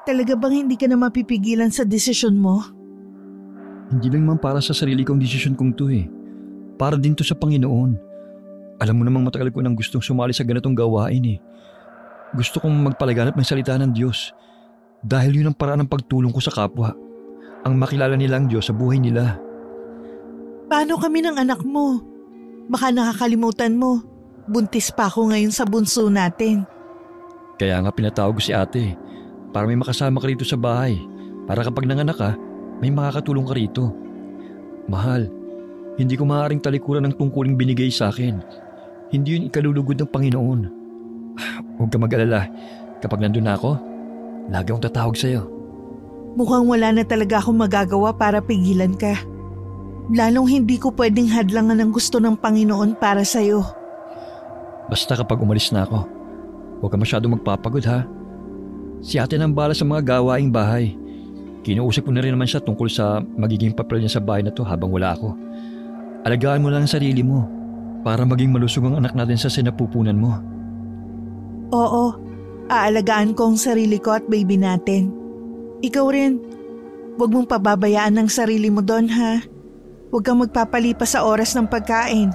Talaga bang hindi ka na mapipigilan sa desisyon mo? Hindi lang naman para sa sarili kong desisyon kong to eh. Para din to sa Panginoon. Alam mo namang matagal ko nang gustong sumali sa ganitong gawain eh. Gusto kong magpalaganap ng salita ng Diyos. Dahil yun ang paraan ng pagtulong ko sa kapwa. Ang makilala nila ang Diyos sa buhay nila. Paano kami ng anak mo? Baka nakakalimutan mo. Buntis pa ako ngayon sa bunso natin. Kaya nga pinatawag ko si ate. Para may makasama ka rito sa bahay. Para kapag nanganak ka, may makakatulong ka rito. Mahal, hindi ko maaaring talikuran ng tungkuling binigay sa akin. Hindi yun ikalulugod ng Panginoon. Huwag ka mag-alala. Kapag nandun na ako, lagi akong tatawag sa'yo. Mukhang wala na talaga akong magagawa para pigilan ka. Lalong hindi ko pwedeng hadlangan ang gusto ng Panginoon para sa'yo. Basta kapag umalis na ako, huwag ka masyadong magpapagod ha. Si ate nang bala sa mga gawaing bahay. Kinuusap ko na rin naman siya tungkol sa magiging papel niya sa bahay na to habang wala ako. Alagaan mo lang ang sarili mo para maging malusog ang anak natin sa sinapupunan mo. Oo, aalagaan ko ang sarili ko at baby natin. Ikaw rin, huwag mong pababayaan ang sarili mo doon ha. Huwag kang magpapalipas sa oras ng pagkain.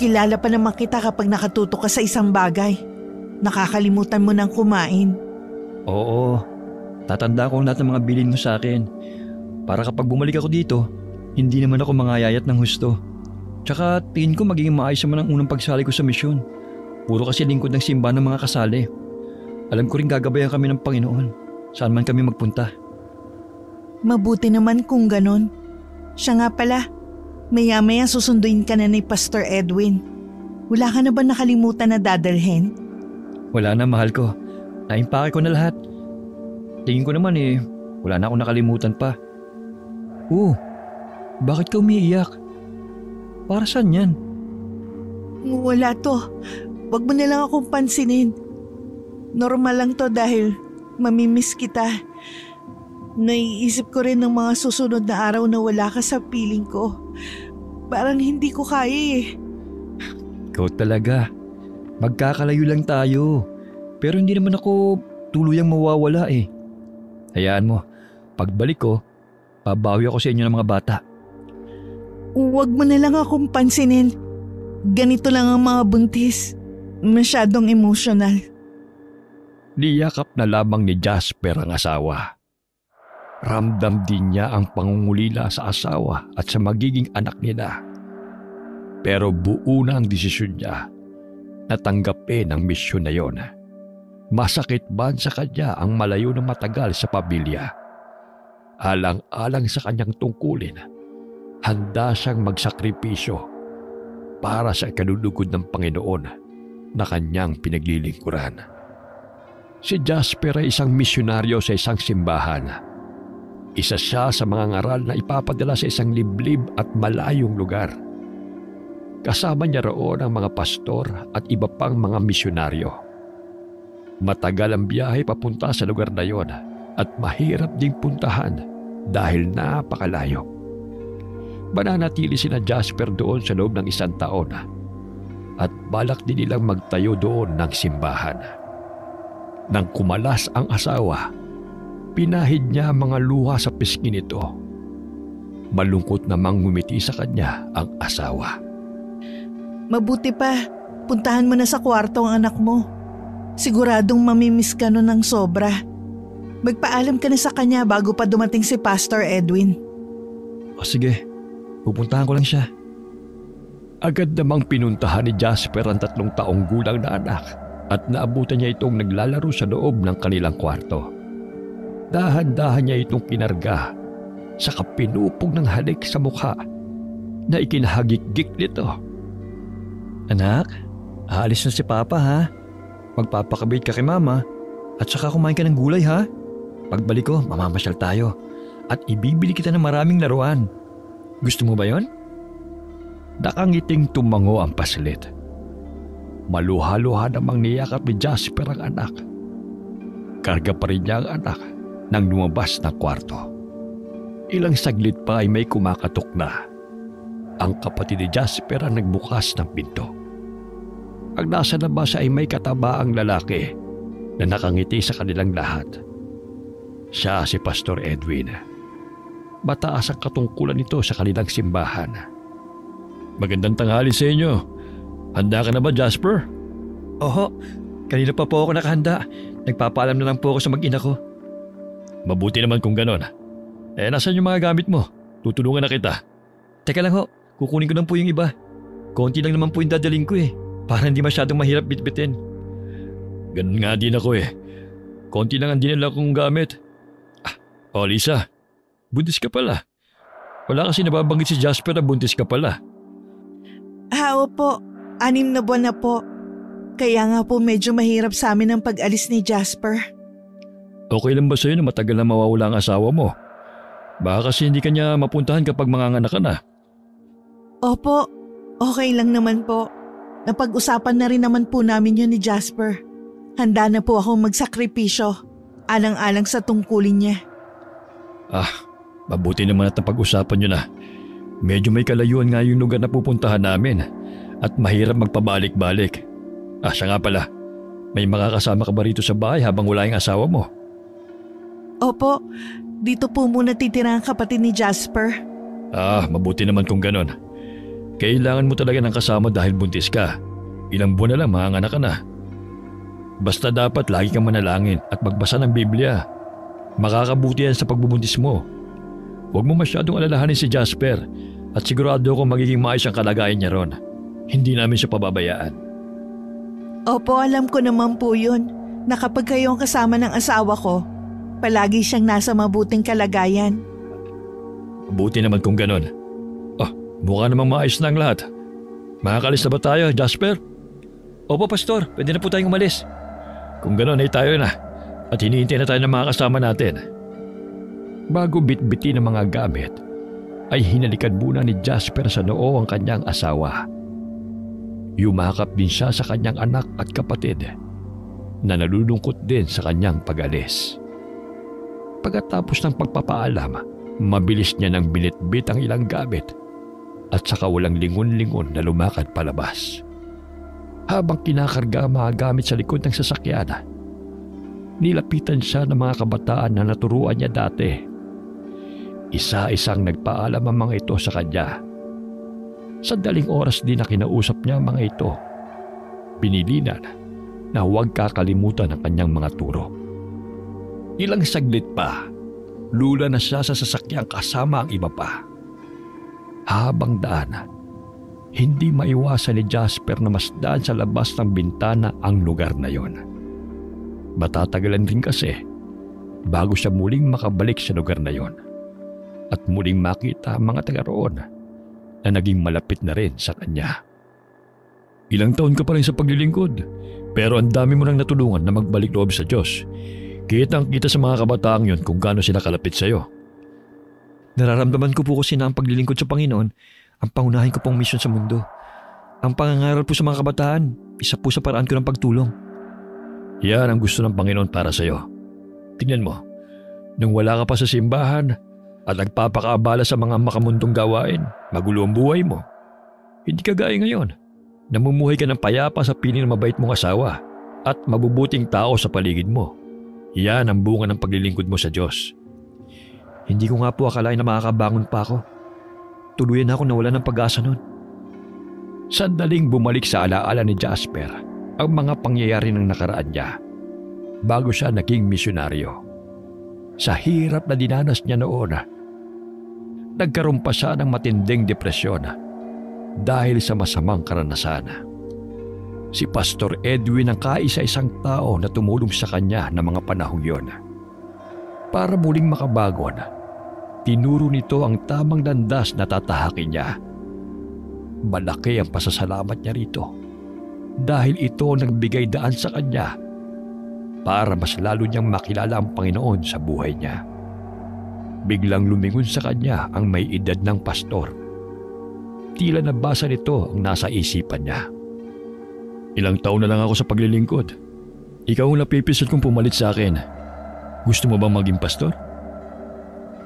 Kilala pa naman kita kapag nakatutok ka sa isang bagay. Nakakalimutan mo nang kumain. Oo, tatanda ko ang lahat ng mga bilin mo sa akin. Para kapag bumalik ako dito, hindi naman ako mangayayat ng husto. Tsaka tingin ko magiging maayos naman ang unang pagsali ko sa misyon. Puro kasi lingkod ng simbahan ng mga kasali. Alam ko rin gagabayan kami ng Panginoon. Saan man kami magpunta. Mabuti naman kung ganon. Siya nga pala, maya-maya susunduin ka na ni Pastor Edwin. Wala ka na ba nakalimutan na dadalhin? Wala na, mahal ko. Naimpake ko na lahat. Tingin ko naman wala na akong nakalimutan pa. Bakit ka umiiyak? Para saan yan? Wala to. Wag mo na lang akong pansinin. Normal lang to dahil mamimiss kita. Naiisip ko rin ng mga susunod na araw na wala ka sa piling ko. Parang hindi ko kaya eh. Ikaw talaga. Magkakalayo lang tayo. Pero hindi naman ako tuluyang mawawala eh. Hayaan mo, pagbalik ko, babawi ako sa inyo ng mga bata. Huwag mo na lang akong pansinin. Ganito lang ang mga buntis. Masyadong emotional. Niyakap na lamang ni Jasper ang asawa. Ramdam din niya ang pangungulila sa asawa at sa magiging anak nila. Pero buo na ang desisyon niya na tanggapin ang misyon na yon. Masakit man sa kanya ang malayo na matagal sa pamilya. Alang-alang sa kanyang tungkulin, handa siyang magsakripisyo para sa kalulugod ng Panginoon na kanyang pinaglilingkuran. Si Jasper ay isang misyonaryo sa isang simbahan. Isa siya sa mga ngaral na ipapadala sa isang liblib at malayong lugar. Kasama niya roon ang mga pastor at iba pang mga misyonaryo. Matagal ang biyahe papunta sa lugar na yon at mahirap ding puntahan dahil napakalayo. Mananatili sina Jasper doon sa loob ng 1 taon at balak din nilang magtayo doon ng simbahan. Nang kumalas ang asawa, pinahid niya ang mga luha sa pisngi nito. Malungkot namang ngumiti sa kanya ang asawa. Mabuti pa, puntahan mo na sa kwarto ang anak mo. Siguradong mamimiss ka nun ng sobra. Magpaalam ka na sa kanya bago pa dumating si Pastor Edwin. Sige, pupuntahan ko lang siya. Agad namang pinuntahan ni Jasper ang 3 taong gulang na anak at naabutan niya itong naglalaro sa loob ng kanilang kwarto. Dahan-dahan niya itong kinarga saka pinupog ng halik sa mukha na ikinahagik-gik nito. Anak, aalis na si Papa ha. Magpapakabait ka kay Mama at saka kumain ka ng gulay ha. Pagbalik ko, mamamasyal tayo at ibibili kita ng maraming laruan. Gusto mo ba yon? Nakangiting tumango ang paslit. Maluha-luha namang niyakap ni Jasper ang anak. Karga pa rin niya ang anak nang lumabas ng kwarto. Ilang saglit pa ay may kumakatok na. Ang kapatid ni Jasper ang nagbukas ng pinto. Ang nasa labas ay may katabaang lalaki na nakangiti sa kanilang lahat. Siya si Pastor Edwin. Mataas ang katungkulan nito sa kanilang simbahan. Magandang tanghali sa inyo. Handa ka na ba, Jasper? Oho, kanina pa po ako nakahanda. Nagpapaalam na lang po ako sa mag-ina ko. Mabuti naman kung ganon. Nasaan yung mga gamit mo? Tutulungan na kita. Teka lang ho, kukunin ko lang po yung iba. Konti lang naman po yung dadaling ko para hindi masyadong mahirap bitbitin. Ganun nga din ako Konti lang ang dinala kong gamit. Lisa, buntis ka pala. Wala kasi nababanggit si Jasper na buntis ka pala. Opo, 6 na buwan na po. Kaya nga po medyo mahirap sa amin ang pag-alis ni Jasper. Okay lang ba sa'yo na matagal na mawawala ang asawa mo? Baka kasi hindi ka niya mapuntahan kapag manganganak ka na. Opo, okay lang naman po. Napag-usapan na rin naman po namin yun ni Jasper. Handa na po akong magsakripisyo, alang-alang sa tungkulin niya. Mabuti naman at napag-usapan nyo na. Medyo may kalayuan nga yung lugar na pupuntahan namin at mahirap magpabalik-balik. Siya nga pala, may makakasama ka ba rito sa bahay habang wala yung asawa mo? Opo, dito po muna titira ang kapatid ni Jasper. Mabuti naman kung ganon. Kailangan mo talaga ng kasama dahil buntis ka. Ilang buwan na lang manganganak ka na. Basta dapat lagi kang manalangin at magbasa ng Biblia. Makakabuti yan sa pagbubuntis mo. Huwag mo masyadong alalahanin si Jasper at sigurado kung magiging maayos ang kalagayan niya ron. Hindi namin siya pababayaan. Opo, alam ko naman po yun na kapag kayo ang kasama ng asawa ko, palagi siyang nasa mabuting kalagayan. Mabuti naman kung ganon. Mukha namang maayos na ang lahat. Makakalis na ba tayo, Jasper? Opo, Pastor. Pwede na po tayong umalis. Kung ganon ay tayo na at hinihintay na tayo ng mga kasama natin. Bago bitbitin ang mga gamit, ay hinalikan muna ni Jasper sa noo ang kanyang asawa. Yumakap din siya sa kanyang anak at kapatid na nalulungkot din sa kanyang pag-alis. Pagkatapos ng pagpapaalam, mabilis niya nang binitbit ang ilang gamit at saka walang lingon-lingon na lumakad palabas. Habang kinakarga ang mga gamit sa likod ng sasakyan, nilapitan siya ng mga kabataan na naturuan niya dati. Isa-isang nagpaalam ang mga ito sa kanya. Sa daling oras din na kinausap niya ang mga ito, pinilinan na huwag kakalimutan ang kanyang mga turo. Ilang saglit pa, lula na siya sa sasakyang kasama ang iba pa. Habang daan, hindi maiwasan ni Jasper na masdan sa labas ng bintana ang lugar na yon. Matatagalan rin kasi bago siya muling makabalik sa lugar na yon at muling makita ang mga taga roon na naging malapit na rin sa kanya. Ilang taon ka pa rin sa paglilingkod, pero ang dami mo nang natulungan na magbalik loob sa Diyos. Kitang-kita sa mga kabataang yon kung gaano sila kalapit sa iyo. Nararamdaman ko po kasi na ang paglilingkod sa Panginoon ang pangunahin ko pong misyon sa mundo. Ang pangangaral po sa mga kabataan, isa po sa paraan ko ng pagtulong. Yan ang gusto ng Panginoon para sa iyo. Tingnan mo, nung wala ka pa sa simbahan at nagpapakaabala sa mga makamundong gawain, magulo ang buhay mo. Hindi ka gaya ngayon. Namumuhay ka ng payapa sa piling ng mabait mong asawa at mabubuting tao sa paligid mo. Yan ang bunga ng paglilingkod mo sa Diyos. Hindi ko nga po akalain na makakabangon pa ako. Tuluyan ako nawala ng pag-asa noon. Sandaling bumalik sa alaala ni Jasper ang mga pangyayari ng nakaraan niya bago siya naging misyonaryo. Sa hirap na dinanas niya noon, nagkaroon pa siya ng matinding depresyon dahil sa masamang karanasan. Si Pastor Edwin ang kaisa-isang tao na tumulong sa kanya ng mga panahong yon. Para muling makabagon, tinuro nito ang tamang landas na tatahakin niya. Malaki ang pasasalamat niya rito dahil ito ang nagbigay daan sa kanya para mas lalo niyang makilala ang Panginoon sa buhay niya. Biglang lumingon sa kanya ang may edad ng pastor. Tila nabasa nito ang nasa isipan niya. Ilang taon na lang ako sa paglilingkod. Ikaw ang napipisil kong pumalit sa akin. Gusto mo bang maging pastor?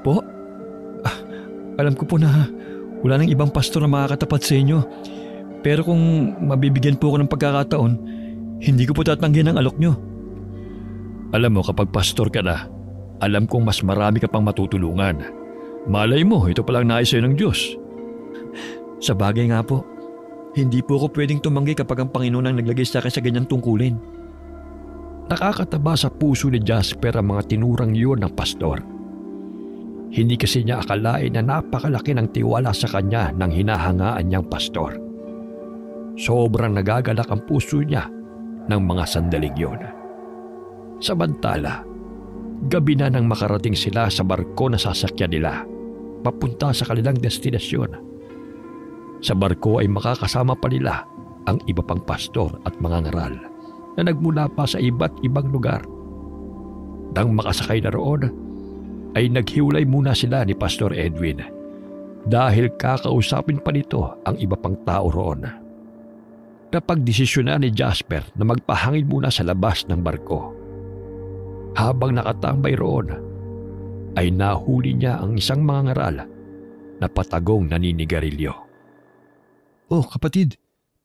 Po? Alam ko po na wala nang ibang pastor na makakatapat sa inyo. Pero kung mabibigyan po ako ng pagkakataon, hindi ko po tatanggihan ang alok nyo. Alam mo, kapag pastor ka na, Alam kong mas marami ka pang matutulungan. Malay mo, ito palang nais sa'yo ng Diyos. Sa bagay nga po, hindi po ako pwedeng tumanggi kapag ang Panginoon ang naglagay sa akin sa ganyang tungkulin. Nakakataba sa puso ni Jasper ang mga tinurang yun ng pastor. Hindi kasi niya akalain na napakalaki ng tiwala sa kanya ng hinahangaan niyang pastor. Sobrang nagagalak ang puso niya ng mga sandaling yun. Samantala, gabi na nang makarating sila sa barko na sasakyan nila, papunta sa kanilang destinasyon. Sa barko ay makakasama pa nila ang iba pang pastor at mga ngaral na nagmula pa sa iba't ibang lugar. Nang makasakay na roon, ay naghiwalay muna sila ni Pastor Edwin dahil kakausapin pa nito ang iba pang tao roon. Napagdesisyonan ni Jasper na magpahangin muna sa labas ng barko. Habang nakatambay roon, ay nahuli niya ang isang mga ngaral na patagong naninigarilyo. Oh kapatid,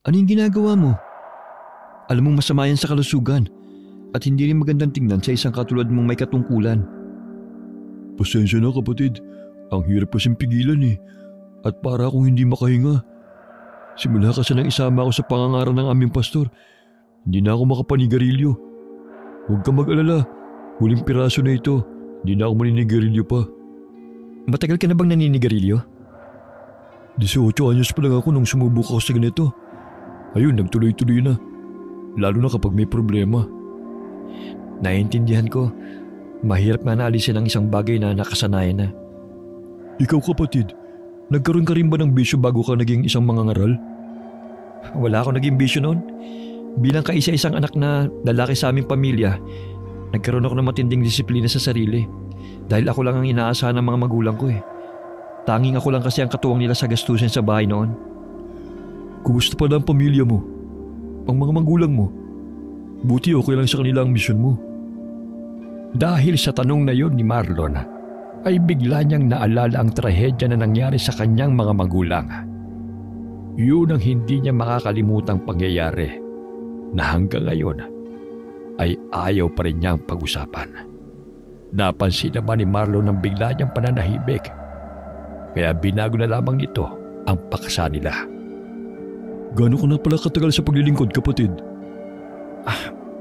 ano yung ginagawa mo? Alam mong masama yan sa kalusugan at hindi rin magandang tingnan sa isang katulad mong may katungkulan. Pasensya na kapatid, ang hirap kasing pigilan at para akong hindi makahinga. Simula kasi nang isama ako sa pangangaral ng aming pastor, hindi na ako makapanigarilyo. Huwag kang mag-alala, huling piraso na ito, hindi na ako maninigarilyo pa. Matagal ka na bang naninigarilyo? 18 anyos pa lang ako nung sumubok ako sa ganito. Ayun, nagtuloy-tuloy na. Lalo na kapag may problema. Naiintindihan ko. Mahirap nga naalisin ang isang bagay na nakasanayan na. Ikaw kapatid, nagkaroon ka rin ba ng bisyo bago ka naging isang mangangaral? Wala akong naging bisyo noon. Bilang kaisa-isang anak na lalaki sa aming pamilya, nagkaroon ako ng matinding disiplina sa sarili dahil ako lang ang inaasahan ng mga magulang ko. Tanging ako lang kasi ang katuwang nila sa gastusin sa bahay noon. Kumusta pala ang pamilya mo? Ang mga magulang mo? Buti okay lang sa kanila ang misyon mo. Dahil sa tanong na yon ni Marlon, ay bigla niyang naalala ang trahedya na nangyari sa kanyang mga magulang. Yun ang hindi niya makakalimutang pangyayari na hanggang ngayon ay ayaw pa rin niyang pag-usapan. Napansin naman ni Marlon ang bigla niyang pananahimik, kaya binago na lamang nito ang paksa nila. Gaano ka na pala katagal sa paglilingkod kapatid?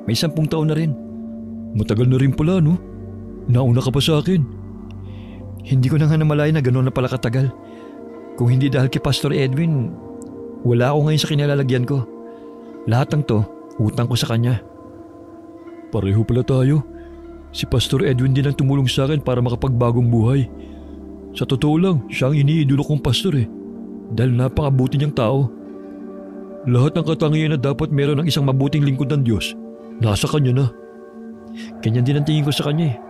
May 10 taon na rin. Matagal na rin pala, no? Nauna ka pa sa akin. Hindi ko na nga namalayan na gano'n na pala katagal. Kung hindi dahil kay Pastor Edwin, wala ako ngayon sa kinalalagyan ko. Lahat ng to, utang ko sa kanya. Pareho pala tayo. Si Pastor Edwin din ang tumulong sa akin para makapagbagong buhay. Sa totoo lang, siya ang iniidolo kong pastor dahil napakabuti niyang tao. Lahat ng katangian na dapat meron ng isang mabuting lingkod ng Diyos, nasa kanya na. Ganyan din ang tingin ko sa kanya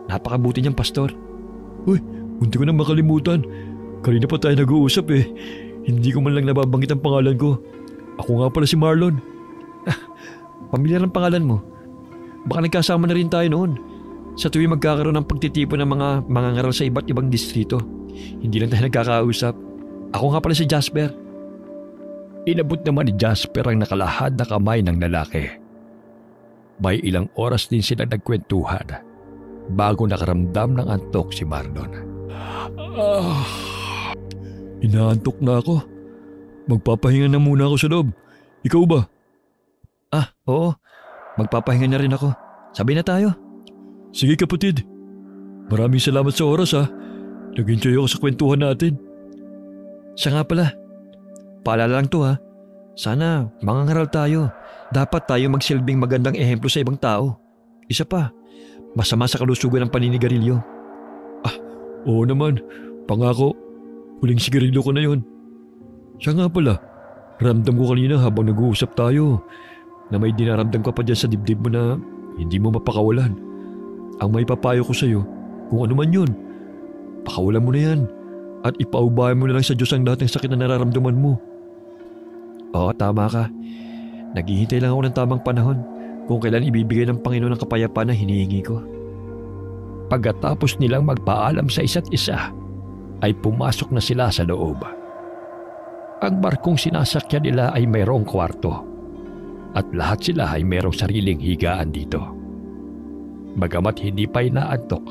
Napakabuti niyang pastor. Uy, munti ko na makalimutan. Kanina pa tayo nag-uusap Hindi ko man lang nababanggit ang pangalan ko. Ako nga pala si Marlon. Pamilyar ang pangalan mo. Baka nagkasama na rin tayo noon. Sa tuwing magkakaroon ng pagtitipon ng mga mangangaral sa iba't ibang distrito. Hindi lang tayo nagkakausap. Ako nga pala si Jasper. Inabot naman ni Jasper ang nakalahad na kamay ng lalaki. May ilang oras din sila nagkwentuhan bago nakaramdam ng antok si Marlon. Inaantok na ako. Magpapahinga na muna ako sa loob. Ikaw ba? Oo. Magpapahinga na rin ako. Sabay na tayo. Sige kapatid. Maraming salamat sa oras Nag-enjoy ako sa kwentuhan natin. Siya nga pala. Paalala lang to Sana mangangaral tayo. Dapat tayo magsilbing magandang ehemplo sa ibang tao. Isa pa, masama sa kalusugan ng paninigarilyo. Oo naman. Pangako, huling sigarilyo ko na yon. Siya nga pala, ramdam ko kanina habang nag-uusap tayo na may dinaramdam ka pa dyan sa dibdib mo na hindi mo mapakawalan. Ang may papayo ko sa'yo, kung ano man yun, pakawalan mo na yan at ipaubayan mo na lang sa Diyos ang lahat ng sakit na nararamdaman mo. Oo, tama ka. Naghihintay lang ako ng tamang panahon kung kailan ibibigay ng Panginoon ang kapayapaan na hinihingi ko. Pagkatapos nilang magpaalam sa isa't isa, ay pumasok na sila sa loob. Ang barkong sinasakyan nila ay mayroong kwarto at lahat sila ay mayroong sariling higaan dito. Bagamat hindi pa inaantok,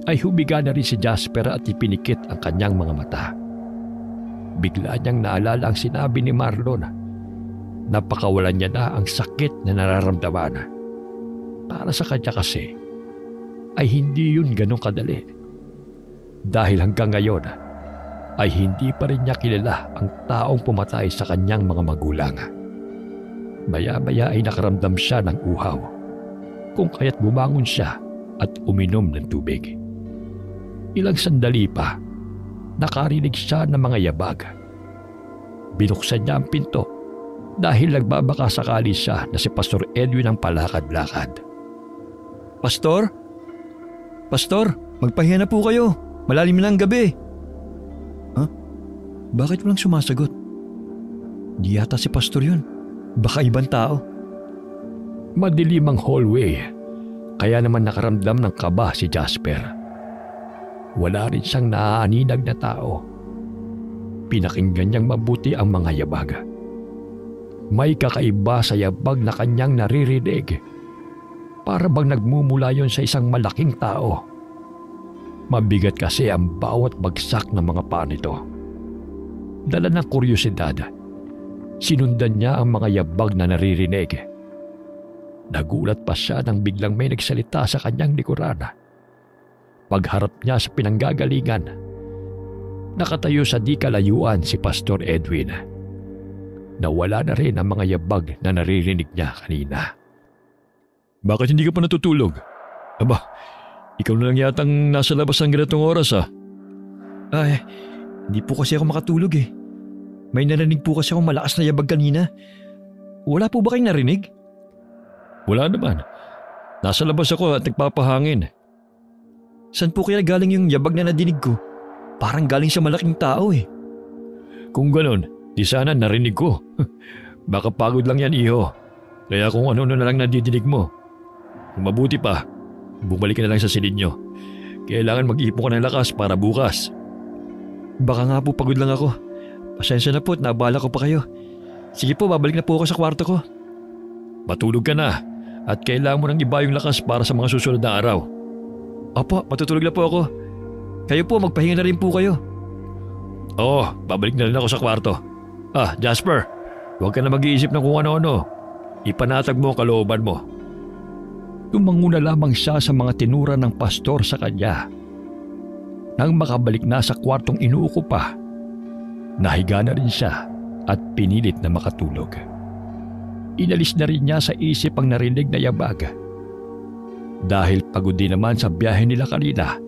ay humiga na rin si Jasper at ipinikit ang kanyang mga mata. Bigla niyang naalala ang sinabi ni Marlon. Napakawalan niya na ang sakit na nararamdaman. Para sa kanya kasi, ay hindi yun ganong kadali. Dahil hanggang ngayon, ay hindi pa rin niya kilala ang taong pumatay sa kanyang mga magulang. Maya-maya ay nakaramdam siya ng uhaw, kung kaya't bumangon siya at uminom ng tubig. Ilang sandali pa, nakarinig siya ng mga yabag. Binuksan niya ang pinto dahil nagbabaka sakali siya na si Pastor Edwin ang palakad-lakad. Pastor? Pastor, magpahinga na po kayo. Malalim na ang gabi. Ha? Bakit walang sumasagot? Di yata si Pastor yun. Baka ibang tao. Madilim ang hallway, kaya naman nakaramdam ng kaba si Jasper. Wala rin siyang naaaninag na tao. Pinakinggan niyang mabuti ang mga yabag. May kakaiba sa yabag na kanyang naririnig. Para bang nagmumula yon sa isang malaking tao. Mabigat kasi ang bawat bagsak ng mga paa nito. Dala ng kuryosidad, sinundan niya ang mga yabag na naririnig. Nagulat pa siya nang biglang may nagsalita sa kanyang likuran. Pagharap niya sa pinanggagalingan, nakatayo sa di kalayuan si Pastor Edwin. Nawala na rin ang mga yabag na naririnig niya kanina. Bakit hindi ka pa natutulog? Aba, ikaw na lang yatang nasa labas ng ganitong oras Ay, hindi po kasi ako makatulog eh. May narinig po kasi akong malakas na yabag kanina. Wala po ba kayong narinig? Wala naman. Nasa labas ako at nagpapahangin. Saan po kaya galing yung yabag na nadinig ko? Parang galing sa malaking tao eh. Kung ganon, di sana narinig ko. Baka pagod lang yan, iho. Kaya kung ano na lang nadidinig mo. Kung mabuti pa, bumalik ka na lang sa silid nyo. Kailangan mag-iipon ka ng lakas para bukas. Baka nga po pagod lang ako. Pasensya na po at naabala ko pa kayo. Sige po, babalik na po ako sa kwarto ko. Matulog ka na at kailangan mo nang iba yung lakas para sa mga susunod na araw. Opo, matutulog na po ako. Kayo po, magpahinga na rin po kayo. Oo, babalik na rin ako sa kwarto. Jasper, huwag ka na mag-iisip ng kung ano-ano. Ipanatag mo ang kalooban mo. Tumanguna lamang siya sa mga tinura ng pastor sa kanya. Nang makabalik na sa kwartong inuuko pa, nahiga na rin siya at pinilit na makatulog. Inalis na rin niya sa isip ang narinig na yabag. Dahil pagod din naman sa biyahe nila kanina,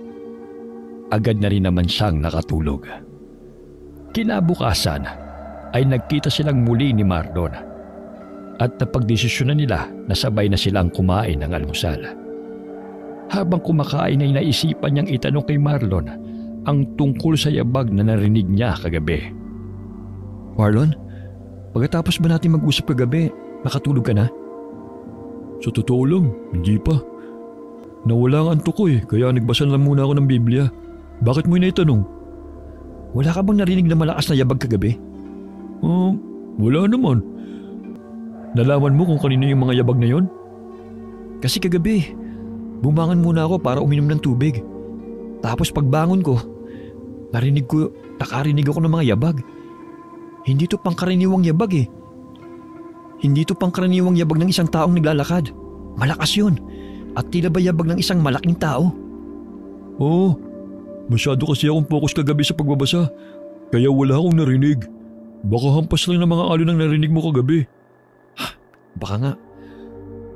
agad na rin naman siyang nakatulog. Kinabukasan ay nagkita silang muli ni Marlon at napagdesisyonan nila na sabay na silang kumain ng almusal. Habang kumakain ay naisipan niyang itanong kay Marlon ang tungkol sa yabag na narinig niya kagabi. Marlon, pagkatapos ba natin mag-usap kagabi, nakatulog ka na? Sa totoo lang, hindi pa. Nawala ang antok ko kaya nagbasa lang muna ako ng Biblia. Bakit mo inaitanong? Wala ka bang narinig na malakas na yabag kagabi? Wala naman. Nalaman mo kung kanino yung mga yabag na yon? Kasi kagabi, bumangon muna ako para uminom ng tubig. Tapos pagbangon ko, nakarinig ako ng mga yabag. Hindi to pangkaraniwang yabag eh. Hindi to pangkaraniwang yabag ng isang taong naglalakad. Malakas yun. At tila ba yabag ng isang malaking tao? Oo, masyado kasi akong focus kagabi sa pagbabasa. Kaya wala akong narinig. Baka hampas lang ng mga alon ang narinig mo kagabi. Baka nga.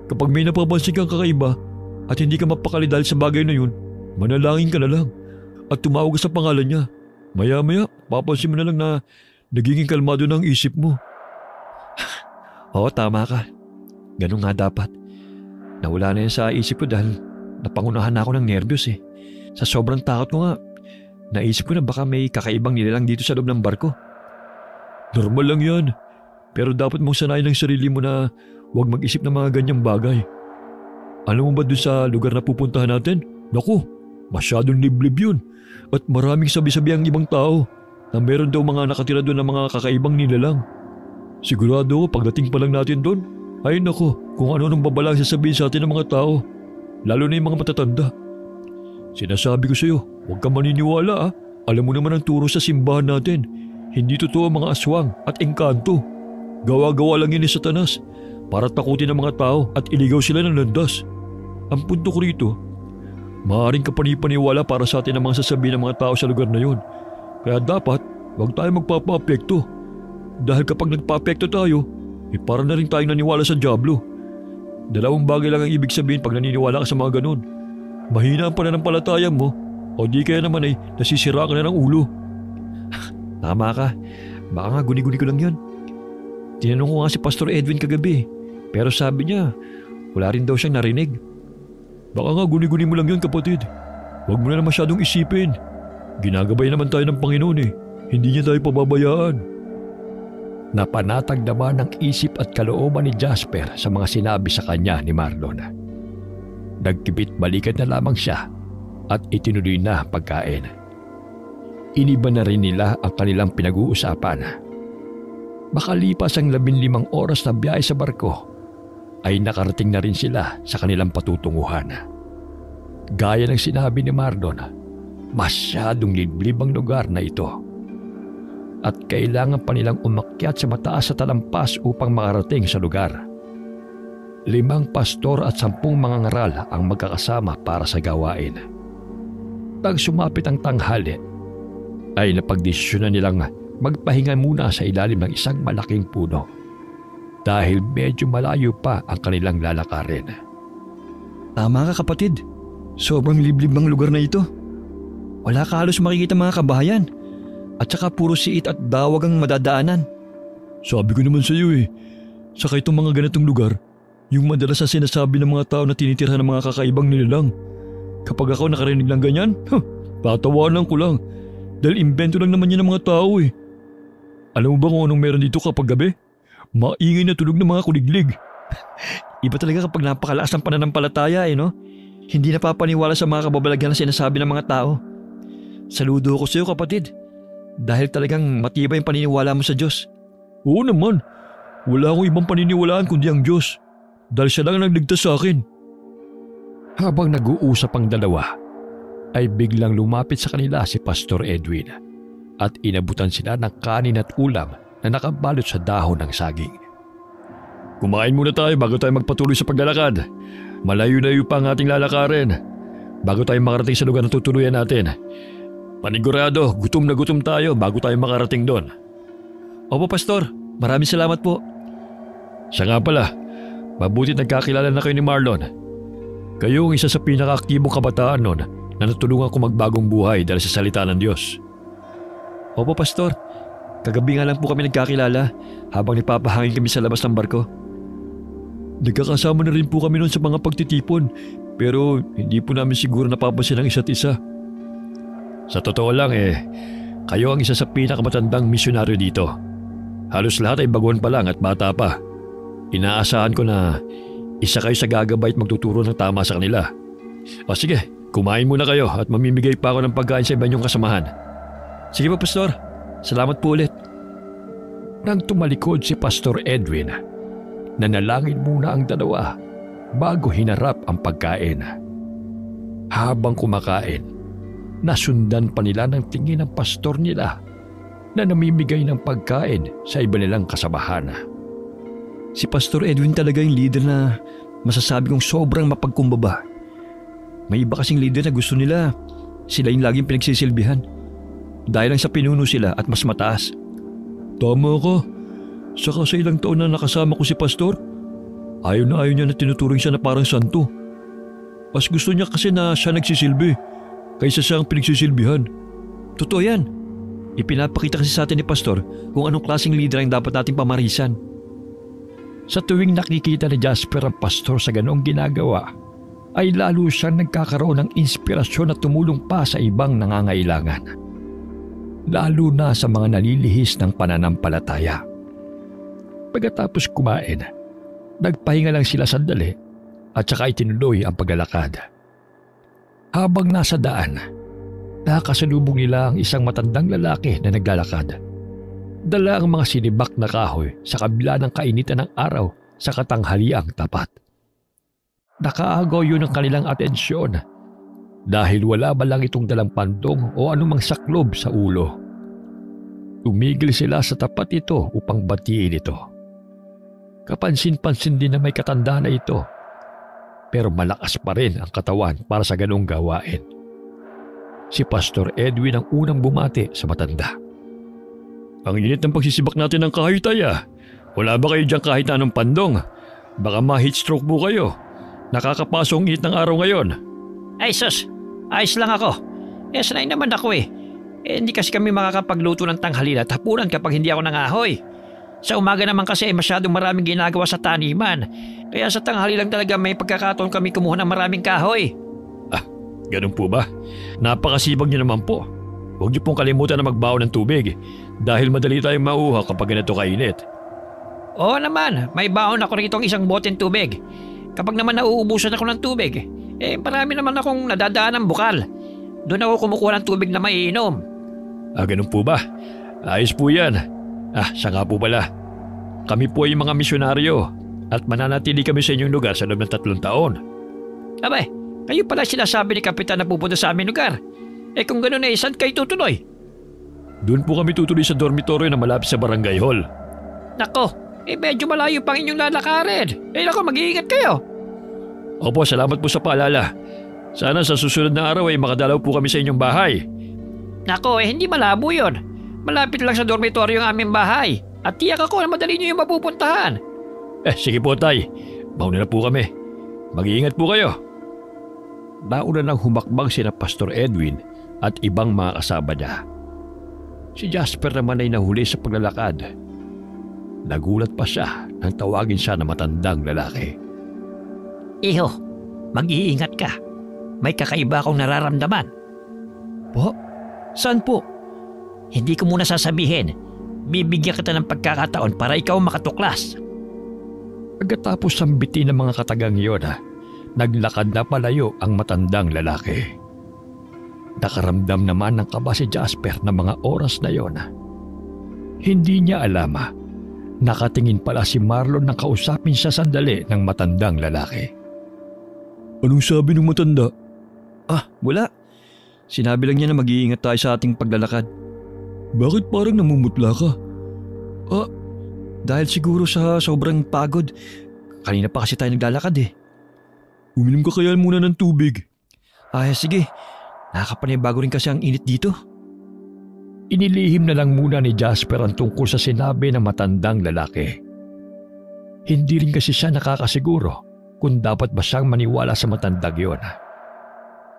Kapag may napapansin kang kakaiba at hindi ka mapakali dahil sa bagay na yun, manalangin ka na lang at tumawag ka sa pangalan niya. Maya-maya, papansin mo na lang na nagiging kalmado na ang isip mo. Oo, tama ka. Ganun nga dapat. Nawala na yan sa isip ko dahil napangunahan na ako ng nervyos eh. Sa sobrang takot ko nga, naisip ko na baka may kakaibang nilalang dito sa loob ng barko. Normal lang yan. Pero dapat mong sanayin ang sarili mo na huwag mag-isip ng mga ganyang bagay. Alam mo ba dun sa lugar na pupuntahan natin? Naku, masyadong liblib yun. At maraming sabi-sabi ang ibang tao na meron daw mga nakatira doon ng mga kakaibang nilalang. Sigurado ako pagdating pa lang natin doon, ay nako, kung ano nang babalang sasabihin sa atin ng mga tao. Lalo na yung mga matatanda. Sinasabi ko sa'yo, huwag kang maniniwala ah. Alam mo naman ang turo sa simbahan natin. Hindi totoo ang mga aswang at engkanto. Gawa-gawa lang yan ni Satanas para takutin ang mga tao at iligaw sila ng landas. Ang punto ko rito, maaaring kapanipaniwala para sa atin ang mga sasabihin ng mga tao sa lugar na yon. Kaya dapat huwag tayo magpapa-apekto. Dahil kapag nagpa-apekto tayo, para na rin tayong naniwala sa dyablo. Dalawang bagay lang ang ibig sabihin pag naniniwala ka sa mga ganun. Mahina ang pananampalataya mo o di kaya naman ay nasisira ka na ng ulo. Tama ka. Baka nga guni-guni ko lang yun. Tinanong ko nga si Pastor Edwin kagabi. Pero sabi niya, wala rin daw siyang narinig. Baka nga guni-guni mo lang yun kapatid. Huwag mo na masyadong isipin. Ginagabay naman tayo ng Panginoon eh. Hindi niya tayo pababayaan. Napanatag naman ang isip at kalooban ni Jasper sa mga sinabi sa kanya ni Marlon. Nagkibit balikan na lamang siya at itinuloy na pagkain. Iniba na rin nila ang kanilang pinag-uusapan. Makalipas ang 15 oras na biyahe sa barko, ay nakarating na rin sila sa kanilang patutunguhan. Gaya ng sinabi ni Marlon, masyadong liblib ang lugar na ito. At kailangan pa nilang umakyat sa mataas sa talampas upang makarating sa lugar. 5 pastor at 10 mga ngaral ang magkakasama para sa gawain. Nang sumapit ang tanghali, ay napagdesisyonan nilang magpahinga muna sa ilalim ng isang malaking puno dahil medyo malayo pa ang kanilang lalakarin. Tama ka kapatid. Sobrang liblib ng lugar na ito. Wala ka halos makikita mga kabahayan. At saka puro siit at dawag ang madadaanan. Sabi ko naman sa iyo eh, saka itong mga ganitong lugar, yung madalas na sinasabi ng mga tao na tinitirhan ng mga kakaibang nilalang. Kapag ako nakarinig ng ganyan, tatawanan ko lang. Dahil imbento lang naman yan ng mga tao eh. Alam mo ba kung anong meron dito kapag gabi? Maingay na tunog ng mga kuliglig. Iba talaga kapag napakalakas ng pananampalataya eh no? Hindi napapaniwala sa mga kababalaghan na sinasabi ng mga tao. Saludo ko sa iyo kapatid. Dahil talagang matibay ang paniniwala mo sa Diyos. Oo naman. Wala akong ibang paniniwalaan kundi ang Diyos. Dahil siya lang ang nagligtas sa akin. Habang nag-uusap ang dalawa, ay biglang lumapit sa kanila si Pastor Edwin at inabutan sila ng kanin at ulam na nakabalot sa dahon ng saging. Kumain muna tayo bago tayo magpatuloy sa paglalakad. Malayo-layo pa ang ating lalakarin. Bago tayo makarating sa lugar na tutuluyan natin. Panigurado, gutom na gutom tayo bago tayo makarating doon. Opo, Pastor. Maraming salamat po. Siya nga pala, mabuti nagkakilala na kayo ni Marlon. Kayo ang isa sa pinaka-aktibong kabataan noon na natulungan ko magbagong buhay dahil sa salita ng Diyos. Opo, Pastor. Kagabi nga lang po kami nagkakilala habang nagpapahangin kami sa labas ng barko. Nagkakasama na rin po kami noon sa mga pagtitipon pero hindi po namin siguro napapansin ang isa't isa. Sa totoo lang kayo ang isa sa pinakamatandang misyonaryo dito. Halos lahat ay baguhan pa lang at bata pa. Inaasahan ko na isa kayo sa gagabay at magtuturo ng tama sa kanila. O sige, kumain muna kayo at mamimigay pa ako ng pagkain sa iba niyong kasamahan. Sige po, Pastor. Salamat po ulit. Nang tumalikod si Pastor Edwin, nanalangin muna ang dalawa bago hinarap ang pagkain. Habang kumakain, nasundan pa nila ng tingin ng pastor nila na namimigay ng pagkain sa iba nilang kasamahan. Si Pastor Edwin talaga yung leader na masasabi kong sobrang mapagkumbaba. May iba kasing leader na gusto nila sila yung laging pinagsisilbihan. Dahil lang sa pinuno sila at mas mataas. Tama ka. Saka sa ilang taon na nakasama ko si Pastor, ayaw niya na tinuturing siya na parang santo. Mas gusto niya kasi na siya nagsisilbi kaysa siyang pinagsisilbihan. Totoo yan. Ipinapakita kasi sa atin ni Pastor kung anong klaseng leader ang dapat nating pamarisan. Sa tuwing nakikita ni Jasper ang pastor sa ganoong ginagawa, ay lalo siyang nagkakaroon ng inspirasyon na tumulong pa sa ibang nangangailangan. Lalo na sa mga nalilihis ng pananampalataya. Pagkatapos kumain, nagpahinga lang sila sandali at saka itinuloy ang paglalakad. Habang nasa daan, nakasalubong nila ang isang matandang lalaki na naglalakad. Dala ang mga sinibak na kahoy sa kabila ng kainitan ng araw sa katanghaliang tapat. Nakaagaw yun ang kanilang atensyon dahil wala ba lang itong dalang pandong o anumang saklob sa ulo. Tumigil sila sa tapat ito upang batiin ito. Kapansin-pansin din na may katanda na ito, pero malakas pa rin ang katawan para sa ganong gawain. Si Pastor Edwin ang unang bumati sa matanda. Ang init ng pagsisibak natin ng kahoy, Taya. Wala ba kayo dyan kahit anong pandong? Baka ma-heat stroke po kayo. Nakakapasok ang init ng araw ngayon. Ay sus, ayos lang ako. Sanay naman ako eh. Hindi kasi kami makakapagluto ng tanghalian at hapunan kapag hindi ako nangahoy. Sa umaga naman kasi masyadong maraming ginagawa sa taniman. Kaya sa tanghali lang talaga may pagkakataon kami kumuha ng maraming kahoy. Ganun po ba? Napakasibag niyo naman po. Huwag niyo pong kalimutan na magbaon ng tubig dahil madali tayong mauhaw kapag ganito kainit. Oo naman, may baon ako rito isang boteng tubig. Kapag naman nauubusan ako ng tubig, marami naman akong nadadaan ng bukal. Doon ako kumukuha ng tubig na maiinom. Ganun po ba? Ayos po yan. Siya nga po pala. Kami po ay mga misyonaryo at mananatili kami sa inyong lugar sa loob ng 3 taon. Abay, kayo pala sinasabi ni Kapitan na pupunta sa aming lugar. Kung gano'n saan kayo tutuloy? Doon po kami tutuloy sa dormitoryo na malapit sa barangay hall. Nako, medyo malayo pang inyong lalakarin. Nako, mag-iingat kayo. Opo, salamat po sa paalala. Sana sa susunod na araw ay makadalaw po kami sa inyong bahay. Nako, hindi malabo yun. Malapit lang sa dormitoryo ang aming bahay. At tiyak ako na madali nyo yung mapupuntahan. Sige po, Tay. Mauna na po kami. Mag-iingat po kayo. Nauna nang humakbang sina Pastor Edwin at ibang mga kasama niya. Si Jasper naman ay nahuli sa paglalakad. Nagulat pa siya nang tawagin siya na matandang lalaki. Iho, mag-iingat ka. May kakaiba akong nararamdaman. Po? Saan po? Hindi ko muna sasabihin. Bibigyan kita ng pagkakataon para ikaw makatuklas. Pagkatapos sambitin ng mga katagang iyon, naglakad na palayo ang matandang lalaki. Nakaramdam naman ng kaba si Jasper ng mga oras na iyon. Hindi niya alam, nakatingin pala si Marlon nang kausapin siya sandali ng matandang lalaki. Anong sabi ng matanda? Wala. Sinabi lang niya na mag-iingat tayo sa ating paglalakad. Bakit parang namumutla ka? Dahil siguro sa sobrang pagod. Kanina pa kasi tayo naglalakad eh. Uminom ka kaya muna ng tubig. Sige. Nakakapanibago rin kasi ang init dito. Inilihim na lang muna ni Jasper ang tungkol sa sinabi ng matandang lalaki. Hindi rin kasi siya nakakasiguro kung dapat ba siyang maniwala sa matandang yon.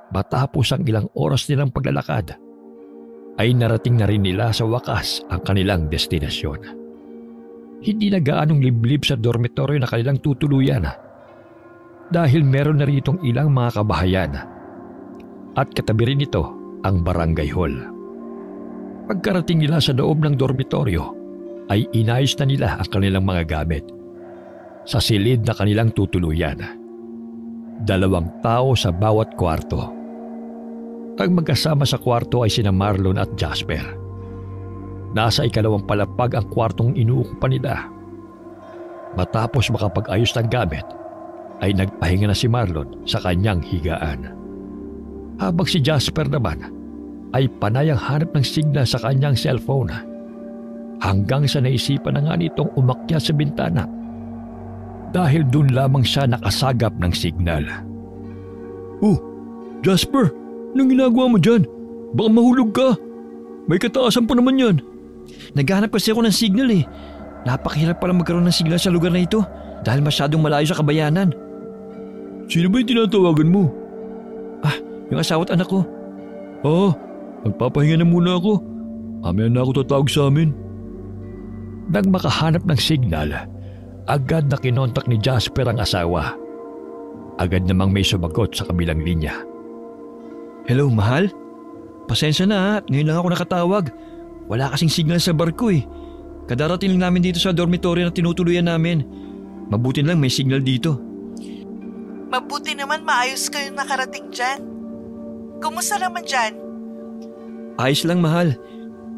Matapos ang ilang oras nilang paglalakad, ay narating na rin nila sa wakas ang kanilang destinasyon. Hindi na gaanong liblib sa dormitoryo na kanilang tutuluyan dahil meron na ritong ilang mga kabahayan at katabi rin ito ang barangay hall. Pagkarating nila sa loob ng dormitoryo ay inayos na nila ang kanilang mga gamit. Sa silid na kanilang tutuluyan, 2 tao sa bawat kwarto. Ang magkasama sa kwarto ay sina Marlon at Jasper. Nasa 2 palapag ang kwartong inuukupan nila. Matapos makapag-ayos ng gamit, ay nagpahinga na si Marlon sa kanyang higaan. Habang si Jasper naman ay panayang hanap ng signal sa kanyang cellphone. Hanggang sa naisipan na nga nitong umakyat sa bintana dahil doon lamang siya nakasagap ng signal. Jasper! Anong ginagawa mo dyan? Baka mahulog ka. May kataasan pa naman yan. Naghahanap kasi ako ng signal eh. Napakahirap pala magkaroon ng signal sa lugar na ito dahil masyadong malayo sa kabayanan. Sino ba yung tinatawagan mo? Yung asawa at anak ko. Magpapahinga na muna ako. Mamaya na ako tatawag sa amin. Nang makahanap ng signal, agad na kinontak ni Jasper ang asawa. Agad namang may sumagot sa kabilang linya. Hello, mahal? Pasensya na at ngayon lang ako nakatawag. Wala kasing signal sa barko eh. Kadarating lang namin dito sa dormitoryo na tinutuluyan namin. Mabuti lang may signal dito. Mabuti naman maayos kayong nakarating dyan. Kumusta naman dyan? Ayos lang, mahal.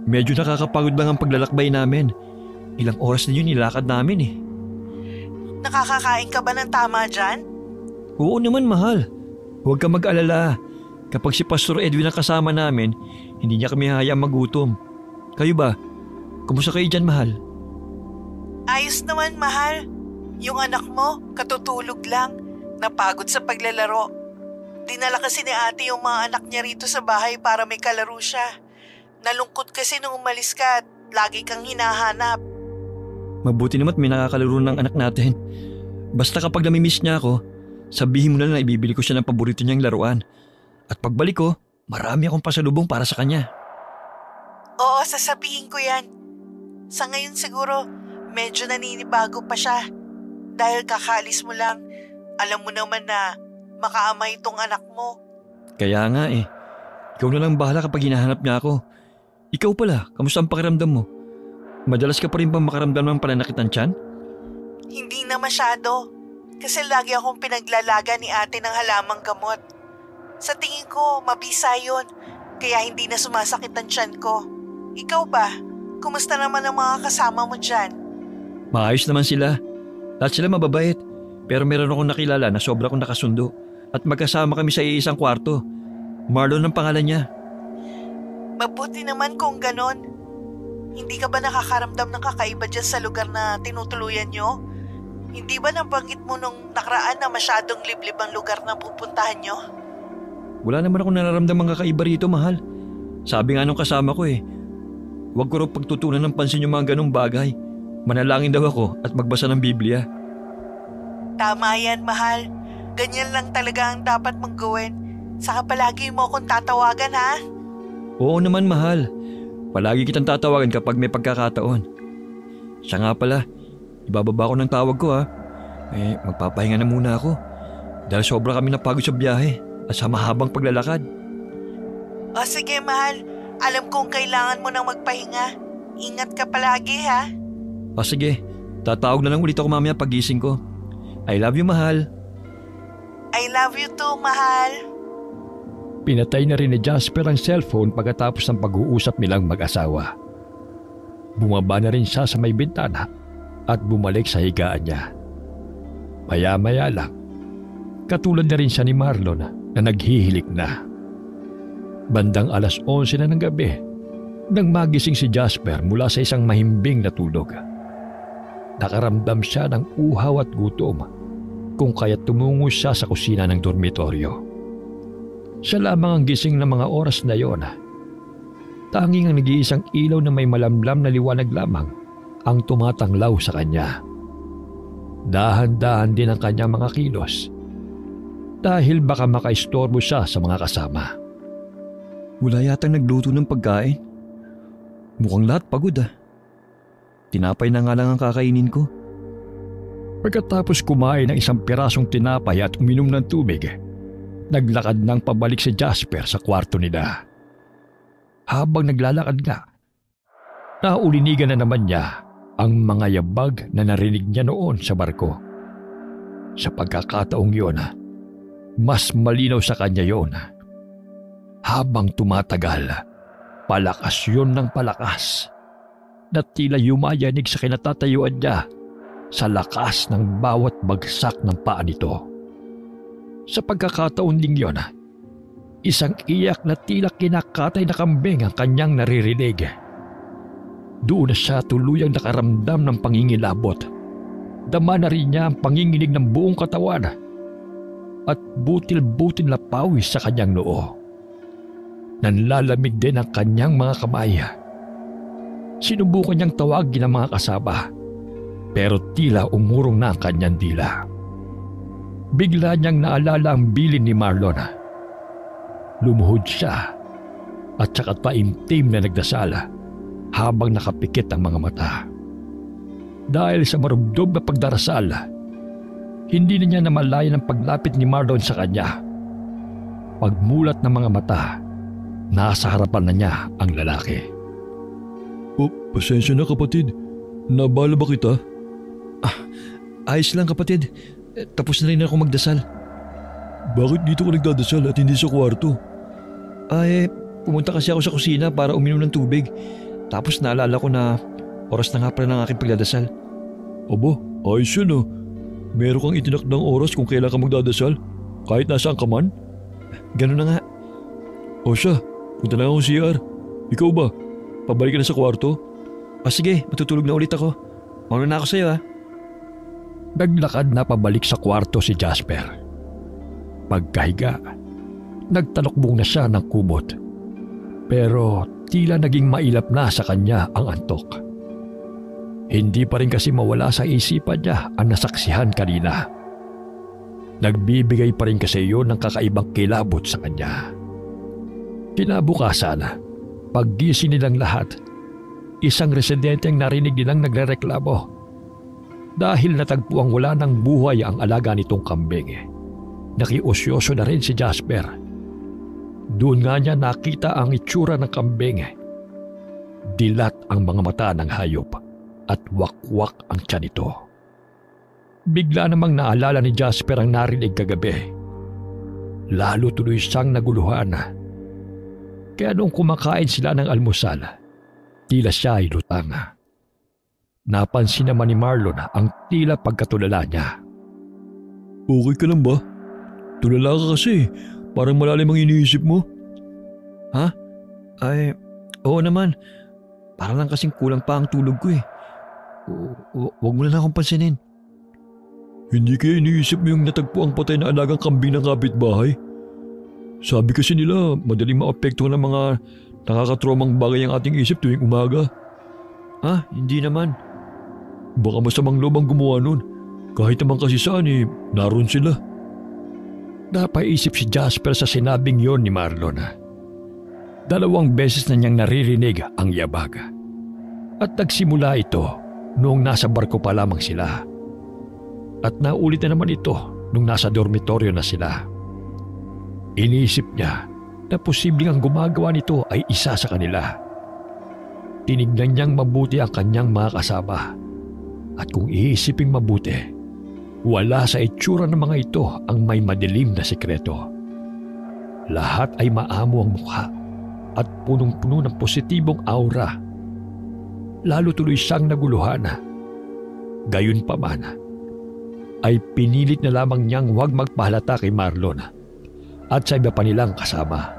Medyo nakakapagod lang ang paglalakbay namin. Ilang oras na yun nilakad namin eh. Nakakakain ka ba ng tama dyan? Oo naman, mahal. Huwag ka mag-alala. Kapag si Pastor Edwin ang kasama namin, hindi niya kami hayaang magutom. Kayo ba? Kumusta kayo dyan, mahal? Ayos naman, mahal. Yung anak mo, katutulog lang. Napagod sa paglalaro. Dinala kasi ni ate yung mga anak niya rito sa bahay para may kalaro siya. Nalungkot kasi nung umalis ka at lagi kang hinahanap. Mabuti naman may nakakalaro ng anak natin. Basta kapag namimiss niya ako, sabihin mo na lang na ibibili ko siya ng paborito niyang laruan. At pagbalik ko, marami akong pasalubong para sa kanya. Oo, sasabihin ko yan. Sa ngayon siguro, medyo naninibago pa siya. Dahil kakalis mo lang, alam mo naman na makaamay itong anak mo. Kaya nga eh. Ikaw na lang bahala kapag hinahanap niya ako. Ikaw pala, kamusta ang pakiramdam mo? Madalas ka pa rin bang makaramdam ng pananakit ng tiyan? Hindi na masyado. Kasi lagi akong pinaglalaga ni ate ng halamang gamot. Sa tingin ko, mabisa yun. Kaya hindi na sumasakit ang tiyan ko. Ikaw ba? Kumusta naman ang mga kasama mo dyan? Maayos naman sila. Lahat sila mababait. Pero meron akong nakilala na sobra kong nakasundo. At magkasama kami sa iisang kwarto. Marlon ang pangalan niya. Mabuti naman kung ganon. Hindi ka ba nakakaramdam ng kakaiba dyan sa lugar na tinutuluyan nyo? Hindi ba nabanggit mo nung nakaraan na masyadong liblib ang lugar na pupuntahan nyo? Wala naman akong nararamdamang kakaiba rito, mahal. Sabi nga nung kasama ko huwag ko raw pagtutunan ng pansin yung mga ganong bagay. Manalangin daw ako at magbasa ng Biblia. Tama yan, mahal. Ganyan lang talaga ang dapat mong gawin. Saka palagi mo akong tatawagan, ha? Oo naman, mahal. Palagi kitang tatawagan kapag may pagkakataon. Siya nga pala, ibababa ko ng tawag ko, ha? Magpapahinga na muna ako. Dahil sobra kami napagod sa biyahe at sa mahabang paglalakad. O sige, mahal. Alam kong kailangan mo nang magpahinga. Ingat ka palagi, ha? O sige, tatawag na lang ulit ako mamaya pagising ko. I love you, mahal. I love you too, mahal. Pinatay na rin ni Jasper ang cellphone pagkatapos ng pag-uusap nilang mag-asawa. Bumaba na rin siya sa may bintana at bumalik sa higaan niya. Maya-maya lang, katulad na rin siya ni Marlon na naghihilik na. Bandang 11:00 na ng gabi nang magising si Jasper mula sa isang mahimbing na tulog. Nakaramdam siya ng uhaw at gutom kung kaya't tumungo siya sa kusina ng dormitoryo. Siya lamang ang gising ng mga oras na yon. Tanging ang nag-iisang ilaw na may malamlam na liwanag lamang ang tumatanglaw sa kanya. Dahan-dahan din ang kanyang mga kilos dahil baka makaistorbo siya sa mga kasama. Wala yatang nagluto ng pagkain. Mukhang lahat pagod, Tinapay na nga lang ang kakainin ko. Pagkatapos kumain ng isang pirasong tinapay at uminom ng tubig, naglakad nang pabalik si Jasper sa kwarto nila. Habang naglalakad nga, naulinigan na naman niya ang mga yabag na narinig niya noon sa barko. Sa pagkakataong yun, mas malinaw sa kanya yon. Habang tumatagal, palakas yun ng palakas na tila yumayanig sa kinatatayuan niya sa lakas ng bawat bagsak ng paa nito. Sa pagkakataon ding yun, isang iyak na tila kinakatay na kambing ang kanyang naririnig. Doon na siya tuluyang nakaramdam ng pangingilabot. Dama na rin niya ang panginginig ng buong katawan at butil-butil na pawis sa kanyang noo. Nanlalamig din ang kanyang mga kamay. Sinubukan niyang tawagin ang mga kasama, pero tila umurong na ang kanyang dila. Bigla niyang naalala ang bilin ni Marlon. Lumuhod siya at saka taimtim na nagdasal habang nakapikit ang mga mata. Dahil sa marubdob na pagdarasal, hindi na niya namalayan ang paglapit ni Marlon sa kanya. Pagmulat ng mga mata, nasa harapan na niya ang lalaki. Pasensya na kapatid. Nabala ba kita? Ayos lang kapatid. Tapos na rin ako magdasal. Bakit dito ka nagdadasal at hindi sa kwarto? Pumunta kasi ako sa kusina para uminom ng tubig. Tapos naalala ko na oras na nga pala ng aking pagdadasal. Aba, ayos yun Meron kang itinakdang oras kung kailan ka magdadasal? Kahit nasaan ka man? Ganun na nga. O siya, punta na akong CR. Ikaw ba? Pabalik ka na sa kwarto? Sige, matutulog na ulit ako. Mauna na ako sa'yo ha. Naglakad na pabalik sa kwarto si Jasper. Pagkahiga, nagtalokbong na siya ng kumot. Pero tila naging mailap na sa kanya ang antok. Hindi pa rin kasi mawala sa isipan niya ang nasaksihan kanina. Nagbibigay pa rin kasi yun ng kakaibang kilabot sa kanya. Kinabukasan, paggising nilang lahat, isang residente ang narinig nilang nagrereklamo. Dahil natagpuang wala ng buhay ang alaga nitong kambing. Nakiusyoso na rin si Jasper. Doon nga niya nakita ang itsura ng kambing. Dilat ang mga mata ng hayop at wakwak ang tiyan nito. Bigla namang naalala ni Jasper ang narinig kagabi. Lalo tuloy siyang naguluhan. Kaya nung kumakain sila ng almusal, tila siya ay lutang. Napansin naman ni Marlon ang tila pagkatulala niya. Okay ka lang ba? Tulala ka kasi. Parang malalim ang iniisip mo. Ha? Ay, oo naman. Para lang kasing kulang pa ang tulog ko eh. Huwag mo na akong pansinin. Hindi kaya iniisip mo yung natagpo ang patay na alagang kambing ng kapitbahay? Sabi kasi nila, madaling maapektuhan ng mga nakakatromang bagay ang ating isip tuwing umaga. Hindi naman. Baka masamang loob ang gumawa nun. Kahit naman kasi saan naroon sila. Napaisip si Jasper sa sinabing yon ni Marlon. 2 beses na niyang naririnig ang yabag. At nagsimula ito noong nasa barko pa lamang sila. At naulit na naman ito nung nasa dormitoryo na sila. Iniisip niya na posibleng ang gumagawa nito ay isa sa kanila. Tinignan niyang mabuti ang kanyang mga kasama. At kung iisiping mabuti, wala sa itsura ng mga ito ang may madilim na sekreto. Lahat ay maamo ang mukha at punong-puno ng positibong aura. Lalo tuloy siyang naguluhan. Gayunpaman, ay pinilit na lamang niyang huwag magpahalata kay Marlon at sa iba pa nilang kasama.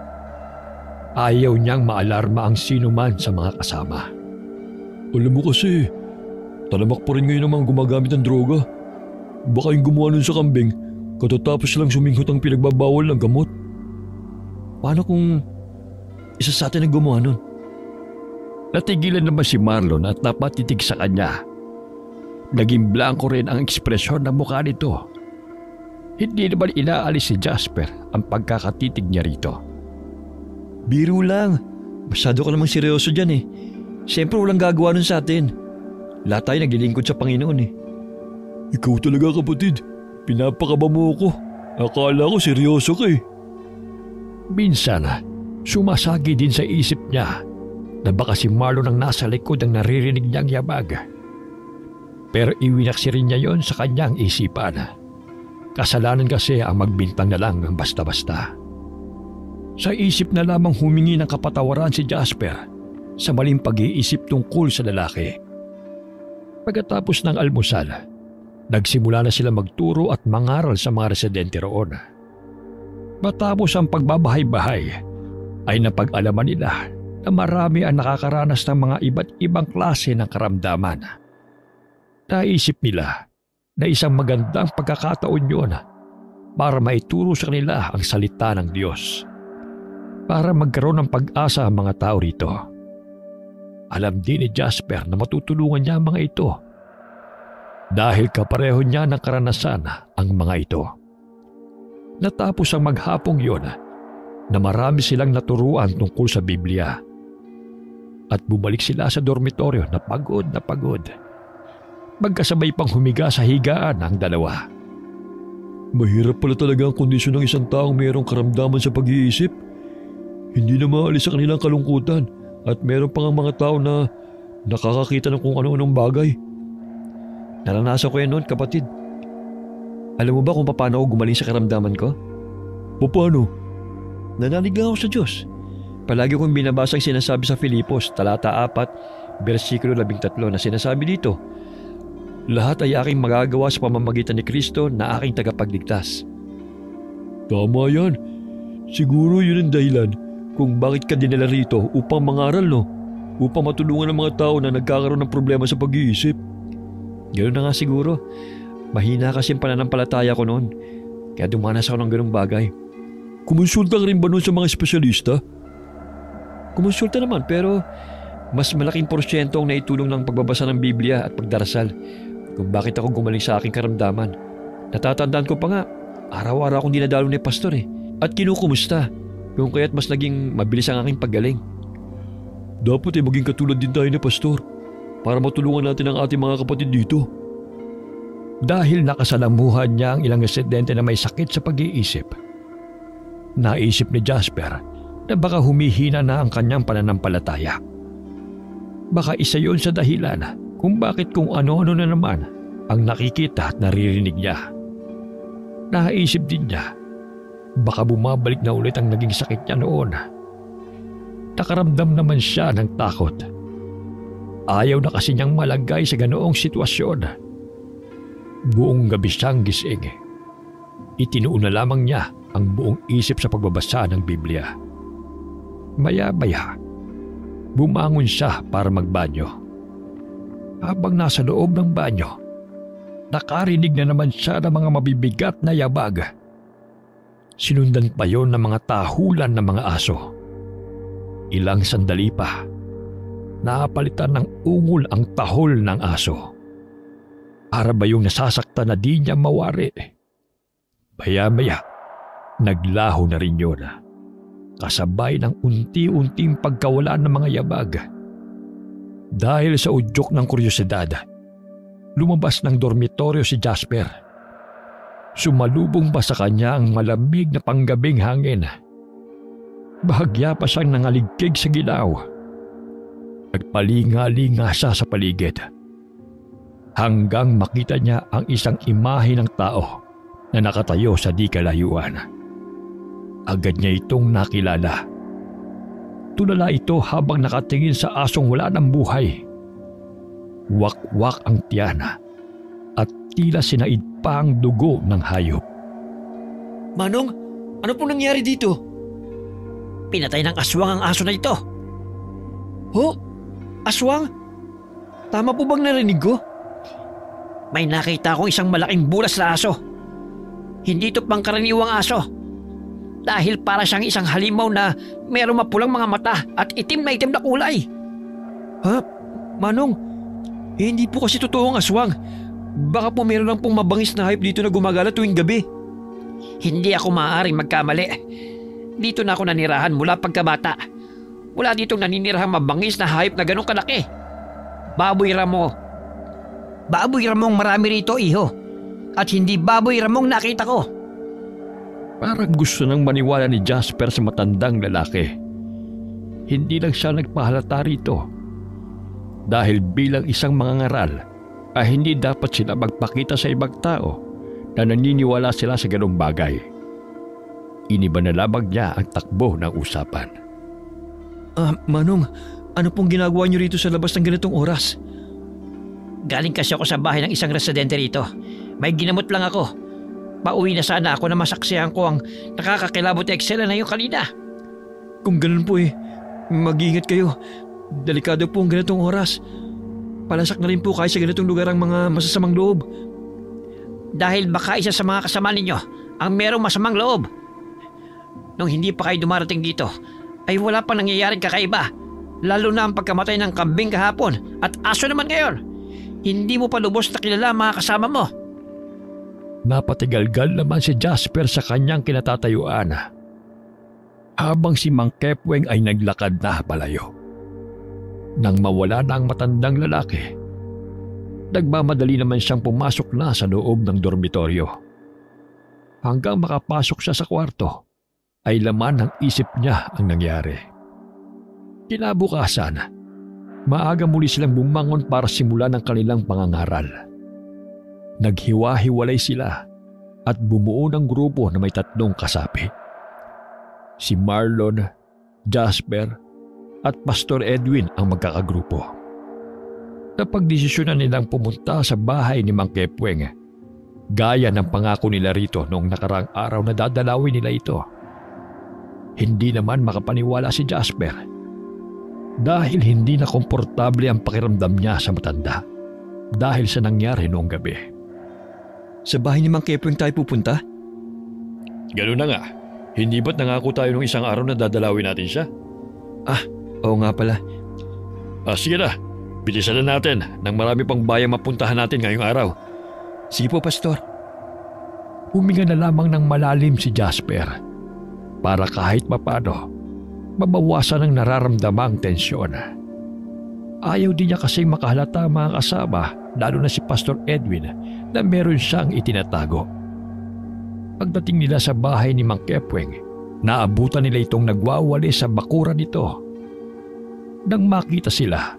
Ayaw niyang maalarma ang sino man sa mga kasama. Alam mo kasi, talamak pa rin ngayon ang mga gumagamit ng droga. Baka yung gumawa nun sa kambing, katatapos lang suminghot ang pinagbabawal ng gamot. Paano kung isa sa atin ang gumawa nun? Natigilan naman si Marlon at napatitig sa kanya. Naging blanko rin ang ekspresyon ng mukha nito. Hindi naman inaalis si Jasper ang pagkakatitig niya rito. Biro lang. Masyado ka namang seryoso dyan eh. Siyempre walang gagawa nun sa atin. Lahat tayo naglilingkod sa Panginoon eh. Ikaw talaga kapatid. Pinapakaba mo ako. Akala ko seryoso ka eh. Minsan, sumasagi din sa isip niya na baka si Marlon ang nasa likod ang naririnig niyang yabag. Pero iwinaksi rin niya yon sa kanyang isipan. Kasalanan kasi ang magbintang na lang ng basta-basta. Sa isip na lamang humingi ng kapatawaran si Jasper sa maling pag-iisip tungkol sa lalaki. Pagkatapos ng almusal, nagsimula na sila magturo at mangaral sa mga residente roon. Matapos ang pagbabahay-bahay, ay napag-alaman nila na marami ang nakakaranas ng mga iba't ibang klase ng karamdaman. Naisip nila na isang magandang pagkakataon yun para maituro sa kanila ang salita ng Diyos, para magkaroon ng pag-asa ang mga tao rito. Alam din ni Jasper na matutulungan niya ang mga ito dahil kapareho niya ng karanasan ang mga ito. Natapos ang maghapong yun na marami silang naturuan tungkol sa Biblia at bumalik sila sa dormitoryo na pagod na pagod. Magkasabay pang humiga sa higaan ang dalawa. Mahirap pala talaga ang kondisyon ng isang taong mayroong karamdaman sa pag-iisip. Hindi na maalis sa kanilang kalungkutan at meron pang mga tao na nakakakita ng kung ano-anong bagay. Naranasan ko yan noon, kapatid. Alam mo ba kung paano ako gumaling sa karamdaman ko? Paano? Nanalig lang ako sa Diyos. Palagi kong binabasa ang sinasabi sa Filipos, talata 4, versikulo 13 na sinasabi dito, lahat ay aking magagawa sa pamamagitan ni Kristo na aking tagapagligtas. Tama yan. Siguro yun ang dahilan kung bakit ka dinala rito upang mangaral, no? Upang matulungan ang mga tao na nagkakaroon ng problema sa pag-iisip. Ganoon na nga siguro. Mahina kasi ang pananampalataya ko noon. Kaya dumanas ako ng ganung bagay. Kumonsulta ka rin ba nun sa mga espesyalista? Kumonsulta naman pero mas malaking porsyento ang naitulong ng pagbabasa ng Biblia at pagdarasal kung bakit ako gumaling sa aking karamdaman. Natatandaan ko pa nga, araw-araw akong dinadalo ni pastor at kinukumusta kung kaya't mas naging mabilis ang aking paggaling. Dapat maging katulad din tayo ni pastor para matulungan natin ang ating mga kapatid dito. Dahil nakasalamuhan niya ang ilang residente na may sakit sa pag-iisip, naisip ni Jasper na baka humihina na ang kanyang pananampalataya. Baka isa yon sa dahilan kung bakit kung ano-ano na naman ang nakikita at naririnig niya. Naisip din niya, baka bumabalik na ulit ang naging sakit niya noon. Nakaramdam naman siya ng takot. Ayaw na kasi niyang malagay sa ganoong sitwasyon. Buong gabi siyang gising. Itinuon na lamang niya ang buong isip sa pagbabasa ng Biblia. Maya-maya, bumangon siya para magbanyo. Habang nasa loob ng banyo, nakarinig na naman siya ng mga mabibigat na yabag. Sinundan pa yon ng mga tahulan ng mga aso. Ilang sandali pa, napalitan ng ungol ang tahol ng aso. Para ba yung nasasaktan na di niya mawari? Maya-maya, naglaho na rin yun. Kasabay ng unti-unting pagkawala ng mga yabag. Dahil sa udyok ng kuryosidad, lumabas ng dormitoryo si Jasper. Sumalubong pa sa kanya ang malamig na panggabing hangin. Bahagya pa siyang nangaligkig sa gilaw. Nagpalinga-linga siya sa paligid. Hanggang makita niya ang isang imahe ng tao na nakatayo sa di kalayuan. Agad niya itong nakilala. Tulala ito habang nakatingin sa asong wala ng buhay. Wak-wak ang tiyan at tila sinaid pa ang dugo ng hayop. Manong, ano pong nangyari dito? Pinatay ng aswang ang aso na ito. Ho? Aswang? Tama po bang narinig ko? May nakita akong isang malaking bulas na aso. Hindi ito pangkaraniwang aso. Dahil para siyang isang halimaw na mayroong mapulang mga mata at itim na kulay. Ha? Manong, hindi po kasi totoong aswang. Baka po mayroon lang pong mabangis na hayop dito na gumagala tuwing gabi. Hindi ako maaaring magkamali. Dito na ako nanirahan mula pagkabata. Wala ditong naninirahang mabangis na hayop na ganong kalaki. Baboy ramo. Baboy ramong marami rito, iho. At hindi baboy ramong nakita ko. Parang gusto nang maniwala ni Jasper sa matandang lalaki. Hindi lang siya nagpahalata rito. Dahil bilang isang mangangaral, hindi dapat sila magpakita sa ibang tao na naniniwala sila sa ganong bagay. Iniba na lamang niya ang takbo ng usapan. Manong, ano pong ginagawa niyo rito sa labas ng ganitong oras? Galing kasi ako sa bahay ng isang residente rito. May ginamot lang ako. Pauwi na sana ako na masaksihan ko ang nakakakilabot na eksena na yung kanina. Kung ganun po mag-ingat kayo. Delikado po ang ganitong oras. Palasak na rin po kayo sa ganitong lugar ang mga masasamang loob. Dahil baka isa sa mga kasama ninyo ang merong masamang loob. Nung hindi pa kayo dumarating dito, ay wala pa nangyayaring kakaiba. Lalo na ang pagkamatay ng kambing kahapon at aso naman ngayon. Hindi mo pa lubos na kilala ang mga kasama mo. Napatigalgal naman si Jasper sa kanyang kinatatayuan. Habang si Mang Kepweng ay naglakad na palayo. Nang mawala na ang matandang lalaki, nagmamadali naman siyang pumasok na sa loob ng dormitoryo. Hanggang makapasok siya sa kwarto, ay laman ng isip niya ang nangyari. Kinabukasan, maaga muli silang bumangon para simulan ang kanilang pangangaral. Naghiwa-hiwalay sila at bumuo ng grupo na may 3 kasapi. Si Marlon, Jasper at Pastor Edwin ang magkakagrupo. Napagdesisyonan nilang pumunta sa bahay ni Mang Kepweng, gaya ng pangako nila rito noong nakaraang araw na dadalawin nila ito. Hindi naman makapaniwala si Jasper dahil hindi na komportable ang pakiramdam niya sa matanda dahil sa nangyari noong gabi. Sa bahay ni Mang Kepweng tayo pupunta? Ganun na nga. Hindi ba't nangako tayo nung isang araw na dadalawin natin siya? Oo nga pala. Sige na. Bilisan na natin nang marami pang bayang mapuntahan natin ngayong araw. Sige po, Pastor. Huminga na lamang ng malalim si Jasper para kahit mapano mabawasan ang nararamdamang tensyon. Ayaw din niya kasing makahalata ang mga kasama, lalo na si Pastor Edwin, na meron siyang itinatago. Pagdating nila sa bahay ni Mang Kepweng, naabutan nila itong nagwawali sa bakuran nito. Nang makita sila,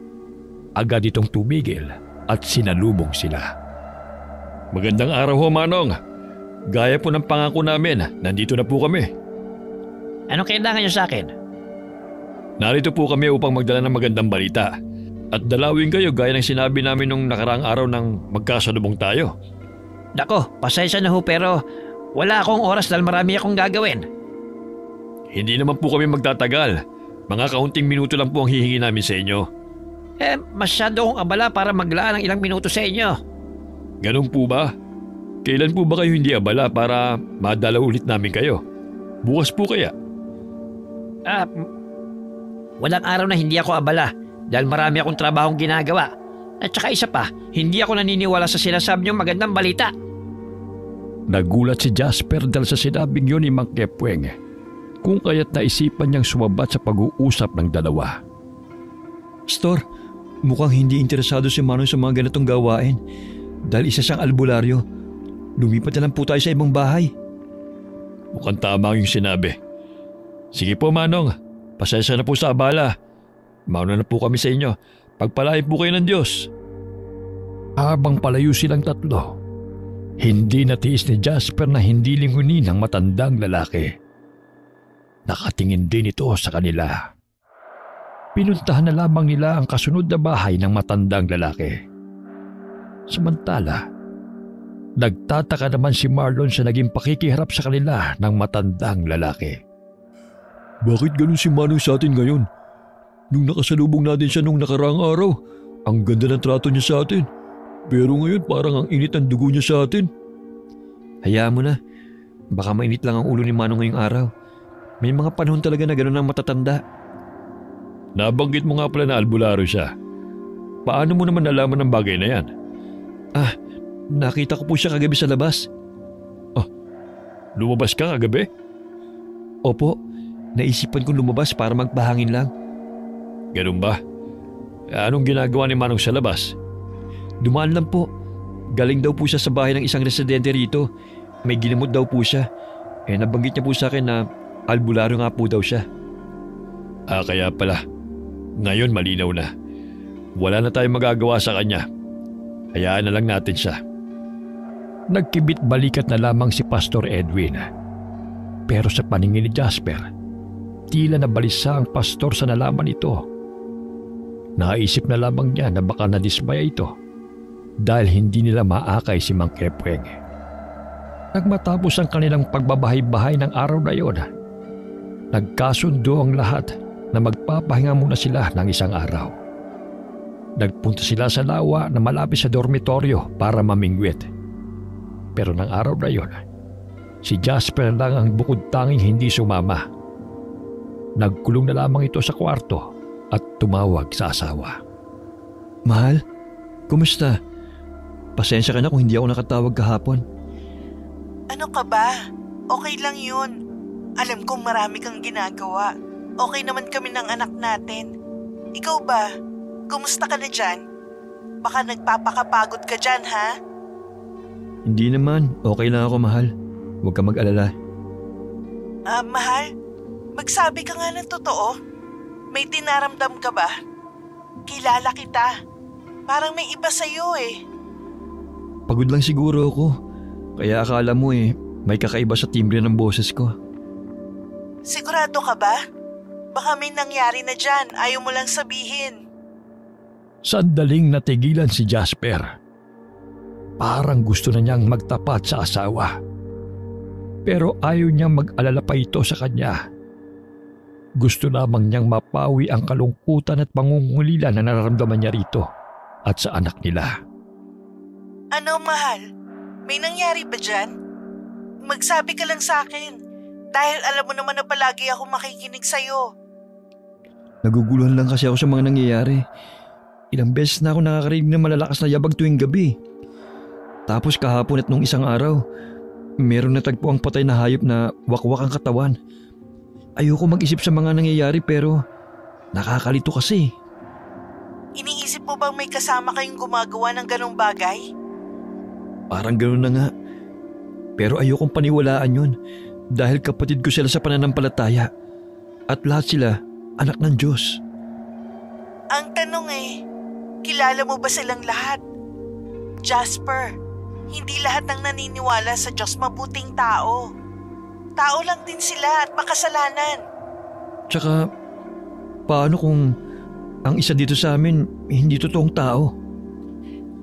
agad itong tumigil at sinalubong sila. Magandang araw ho, Manong. Gaya po ng pangako namin, nandito na po kami. Anong kailangan niyo sa akin? Narito po kami upang magdala ng magandang balita at dalawin kayo gaya ng sinabi namin nung nakaraang araw nang magkasalubong tayo. Nako, pasensya na ho pero wala akong oras dahil marami akong gagawin. Hindi naman po kami magtatagal. Mga kaunting minuto lang po ang hihingi namin sa inyo. Masyado akong abala para maglaan ng ilang minuto sa inyo. Ganun po ba? Kailan po ba kayo hindi abala para madala ulit namin kayo? Bukas po kaya? Walang araw na hindi ako abala dahil marami akong trabahong ginagawa. At saka isa pa, hindi ako naniniwala sa sinasabi niyong magandang balita. Nagulat si Jasper dahil sa sinabing yun ni Mang Kepweng, kung kaya't naisipan niyang sumabat sa pag-uusap ng dalawa. Pastor, mukhang hindi interesado si Manong sa mga ganitong gawain dahil isa siyang albularyo. Lumipat na lang po tayo sa ibang bahay. Mukhang tama yung sinabi. Sige po, Manong. Pasensya na po sa abala. Mauna na po kami sa inyo. Pagpalain po kayo ng Diyos. Habang palayo silang tatlo, hindi natiis ni Jasper na hindi lingunin ng matandang lalaki. Nakatingin din ito sa kanila. Pinuntahan na lamang nila ang kasunod na bahay ng matandang lalaki. Samantala, nagtataka naman si Marlon sa naging pakikiharap sa kanila ng matandang lalaki. Bakit ganun si Manong sa atin ngayon? Nung nakasalubong natin siya nung nakaraang araw, ang ganda ng trato niya sa atin. Pero ngayon parang ang init ng dugo niya sa atin. Hayaan mo na. Baka mainit lang ang ulo ni Manong ngayong araw. May mga panahon talaga na ganun ang matatanda. Nabanggit mo nga pala na albularyo siya. Paano mo naman nalaman ng bagay na yan? Nakita ko po siya kagabi sa labas. Lumabas ka kagabi? Opo, naisipan kong lumabas para magpahangin lang. Ganun ba? Anong ginagawa ni Manong sa labas? Dumaan lang po. Galing daw po siya sa bahay ng isang residente rito. May ginamot daw po siya. Nabanggit niya po sa akin na albularyo nga po daw siya. Kaya pala. Ngayon malinaw na. Wala na tayong magagawa sa kanya. Hayaan na lang natin siya. Nagkibit balikat na lamang si Pastor Edwin. Pero sa paningin ni Jasper, tila nabalisa ang pastor sa nalaman ito. Naisip na lamang niya na baka nadismaya ito dahil hindi nila maakay si Mang Kepweng. Nagmatapos ang kanilang pagbabahay-bahay ng araw na yon, nagkasundo ang lahat na magpapahinga muna sila ng isang araw. Nagpunta sila sa lawa na malapit sa dormitoryo para mamingwit. Pero ng araw na yon, si Jasper lang ang bukod tanging hindi sumama. Nagkulong na lamang ito sa kwarto at tumawag sa asawa. Mahal, kumusta? Pasensya ka na kung hindi ako nakatawag kahapon. Ano ka ba? Okay lang yun. Alam kong marami kang ginagawa. Okay naman kami ng anak natin. Ikaw ba? Kumusta ka na dyan? Baka nagpapakapagod ka dyan, ha? Hindi naman. Okay lang ako, mahal. Huwag ka mag-alala. Mahal? Magsabi ka nga ng totoo. May dinaramdam ka ba? Kilala kita. Parang may iba sa'yo eh. Pagod lang siguro ako. Kaya akala mo may kakaiba sa timbre ng boses ko. Sigurado ka ba? Baka may nangyari na dyan. Ayaw mo lang sabihin. Sandaling natigilan si Jasper. Parang gusto na niyang magtapat sa asawa. Pero ayaw niyang mag-alala pa ito sa kanya Gusto lamang niyang mapawi ang kalungkutan at pangungulila na nararamdaman niya rito at sa anak nila. Ano, mahal? May nangyari ba dyan? Magsabi ka lang sa akin. Dahil alam mo naman na palagi ako makikinig sa'yo. Naguguluhan lang kasi ako sa mga nangyayari. Ilang beses na ako nakakarinig ng malalakas na yabag tuwing gabi. Tapos kahapon at nung isang araw, meron natagpo ang patay na hayop na wakwak ang katawan. Ayoko mag-isip sa mga nangyayari pero nakakalito kasi. Iniisip mo bang may kasama kayong gumagawa ng ganong bagay? Parang gano'n na nga. Pero ayokong paniwalaan yun dahil kapatid ko sila sa pananampalataya at lahat sila anak ng Diyos. Ang tanong kilala mo ba silang lahat? Jasper, hindi lahat ng naniniwala sa Diyos mabuting tao. Tao lang din sila at makasalanan. Tsaka, paano kung ang isa dito sa amin hindi totoong tao?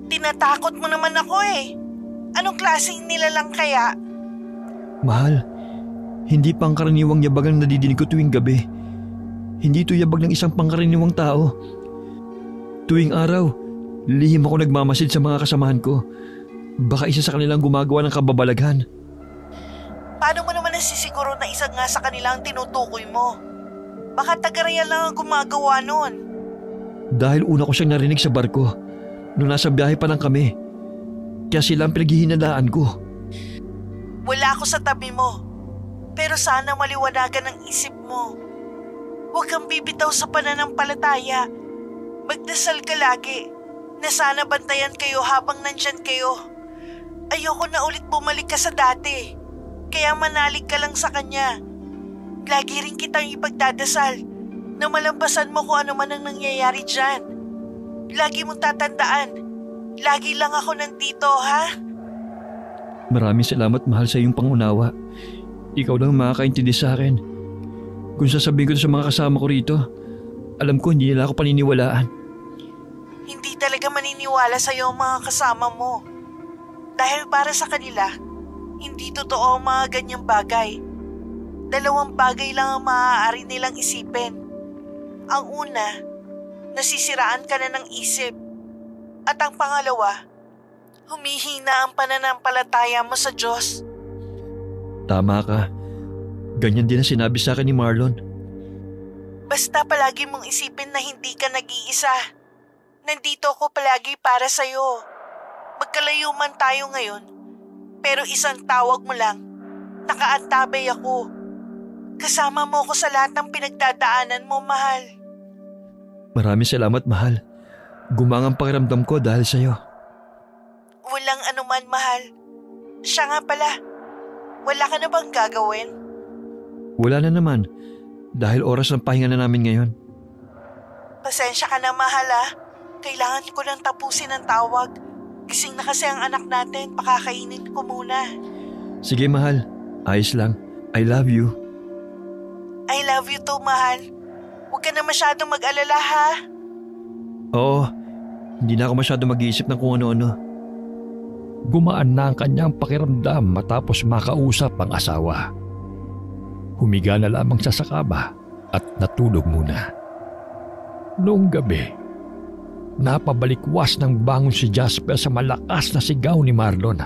Tinatakot mo naman ako Anong klaseng nilalang kaya? Mahal, hindi pangkaraniwang yabag ang nadidinig ko tuwing gabi. Hindi ito yabag ng isang pangkaraniwang tao. Tuwing araw, lihim ako nagmamasid sa mga kasamahan ko. Baka isa sa kanilang gumagawa ng kababalaghan. Paano mo naman nasisiguro na isa nga sa kanila ang tinutukoy mo? Baka taga-Real lang ang gumagawa nun. Dahil una ko siyang narinig sa barko nung nasa biyahe pa lang kami. Kaya sila ang pinaghihinalaan ko. Wala ako sa tabi mo. Pero sana maliwanagan ang isip mo. Huwag kang bibitaw sa pananampalataya. Magdasal ka lagi na sana bantayan kayo habang nandyan kayo. Ayoko na ulit bumalik ka sa dati. Kaya manalig ka lang sa kanya. Lagi rin kitang ipagdadasal na malampasan mo kung ano man ang nangyayari dyan. Lagi mong tatandaan, lagi lang ako nandito, ha? Maraming salamat, mahal, sa iyong pangunawa. Ikaw lang makakaintindi sa akin. Kung sasabihin ko sa mga kasama ko rito, alam ko hindi nila ako paniniwalaan. Hindi talaga maniniwala sa'yo ang mga kasama mo. Dahil para sa kanila, hindi totoo ang mga ganyang bagay. 2 bagay lang ang maaari nilang isipin. Ang una, nasisiraan ka na ng isip. At ang pangalawa, humihina ang pananampalataya mo sa Diyos. Tama ka. Ganyan din ang sinabi sa akin ni Marlon. Basta palagi mong isipin na hindi ka nag-iisa. Nandito ako palagi para sa'yo. Magkalayo man tayo ngayon, pero isang tawag mo lang, nakaantabay ako. Kasama mo ko sa lahat ng pinagdadaanan mo, mahal. Maraming salamat, mahal. Gumangang pakiramdam ko dahil sa'yo. Walang anuman, mahal. Siya nga pala, wala ka na bang gagawin? Wala na naman, dahil oras ng pahinga na namin ngayon. Pasensya ka na, mahal Kailangan ko nang tapusin ang tawag. Gising na kasi ang anak natin, pakakainin ko muna. Sige, mahal. Ayos lang. I love you. I love you too, mahal. Huwag ka na masyadong mag-alala, ha? Oo, hindi na ako masyado mag-iisip ng kung ano-ano. Gumaan na ang kanyang pakiramdam matapos makausap ang asawa. Humiga na lamang siya sa kama at natulog muna. Noong gabi, napabalikwas ng bangon si Jasper sa malakas na sigaw ni Marlon.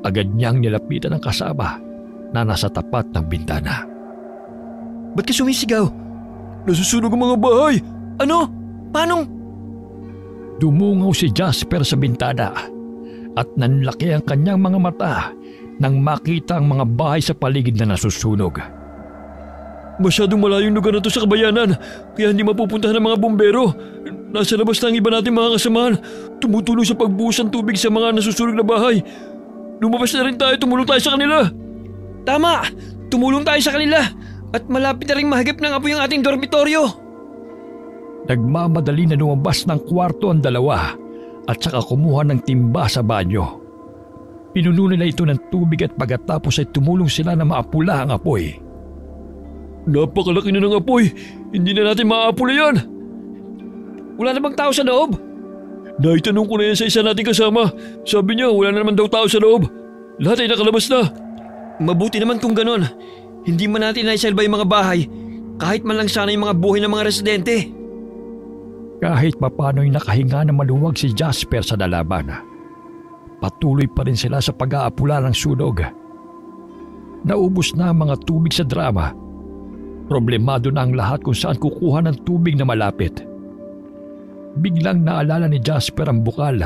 Agad niyang nilapitan ang kasama na nasa tapat ng bintana. Ba't ka sumisigaw? Nasusunog ang mga bahay! Ano? Paano? Dumungaw si Jasper sa bintana at nanlaki ang kanyang mga mata nang makita ang mga bahay sa paligid na nasusunog. Masyadong malayong lugar na to sa kabayanan, kaya hindi mapupuntahan ng mga bumbero. Nasa labas na ang iba nating mga kasamahan. Tumutulong sa pagbuhos ng tubig sa mga nasusunog na bahay. Lumabas na rin tayo, tumulong tayo sa kanila. Tama! Tumulong tayo sa kanila at malapit na rin mahagip ng apoy ang ating dormitoryo. Nagmamadali na lumabas ng kwarto ang dalawa at saka kumuha ng timba sa banyo. Pinuno nila ito ng tubig at pagkatapos ay tumulong sila na maapula ang apoy. Napakalaki na ng apoy. Hindi na natin maaapula yan. Wala na bang tao sa loob? Naitanong ko na yan sa isa nating kasama. Sabi niya wala na naman daw tao sa loob. Lahat ay nakalabas na. Mabuti naman kung ganon. Hindi man natin naisalba yung mga bahay. Kahit man lang sana yung mga buhay ng mga residente. Kahit papano'y nakahinga na maluwag si Jasper sa lalaban, patuloy pa rin sila sa pag-aapula ng sunog. Naubos na ang mga tubig sa drama. Problemado na ang lahat kung saan kukuha ng tubig na malapit. Biglang naalala ni Jasper ang bukal.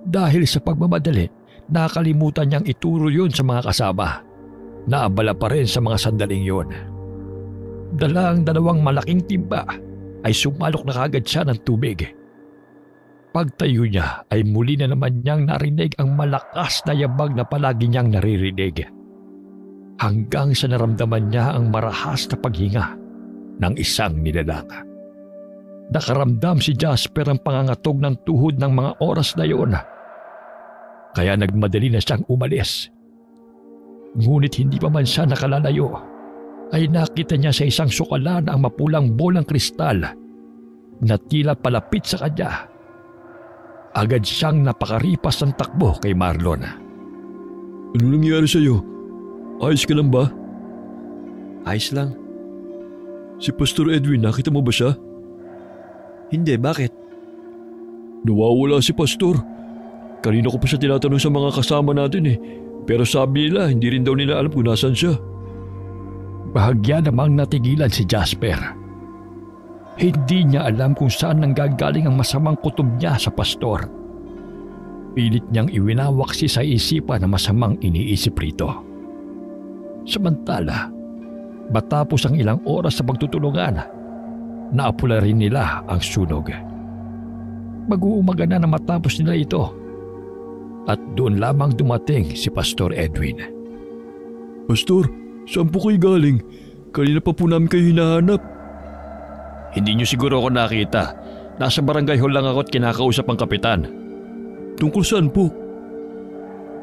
Dahil sa pagmamadali, nakalimutan niyang ituro yun sa mga kasama. Naabala pa rin sa mga sandaling yun. Dala ang 2 malaking timba ay sumalok na kagad siya ng tubig. Pagtayo niya ay muli na naman niyang narinig ang malakas na yabag na palagi niyang naririnig. Hanggang sa naramdaman niya ang marahas na paghinga ng isang nilalang. Nakaramdam si Jasper ang pangangatog ng tuhod ng mga oras na yun. Kaya nagmadali na siyang umalis. Ngunit hindi pa man siya nakalalayo, ay nakita niya sa isang sukalan ang mapulang bolang kristal na tila palapit sa kanya. Agad siyang napakaripas ng takbo kay Marlon. Ano nangyari sa'yo? Ayos ka lang ba? Ayos lang. Si Pastor Edwin, nakita mo ba siya? Hindi, bakit? Nawawala si Pastor. Kanina ko pa siya tinatanong sa mga kasama natin Pero sabi nila, hindi rin daw nila alam kung nasan siya. Bahagya namang natigilan si Jasper. Hindi niya alam kung saan nanggagaling ang masamang kutob niya sa pastor. Pilit niyang iwinawaksi sa isipan na masamang iniisip rito. Samantala, matapos ang ilang oras sa pagtutulungan, naapula rin nila ang sunog. Mag-uumaga na matapos nila ito. At doon lamang dumating si Pastor Edwin. Pastor, saan po kayo galing? Kanina pa po namin kayo hinahanap. Hindi niyo siguro ako nakita. Nasa barangay hall lang ako at kinakausap ang kapitan. Tungkol saan po?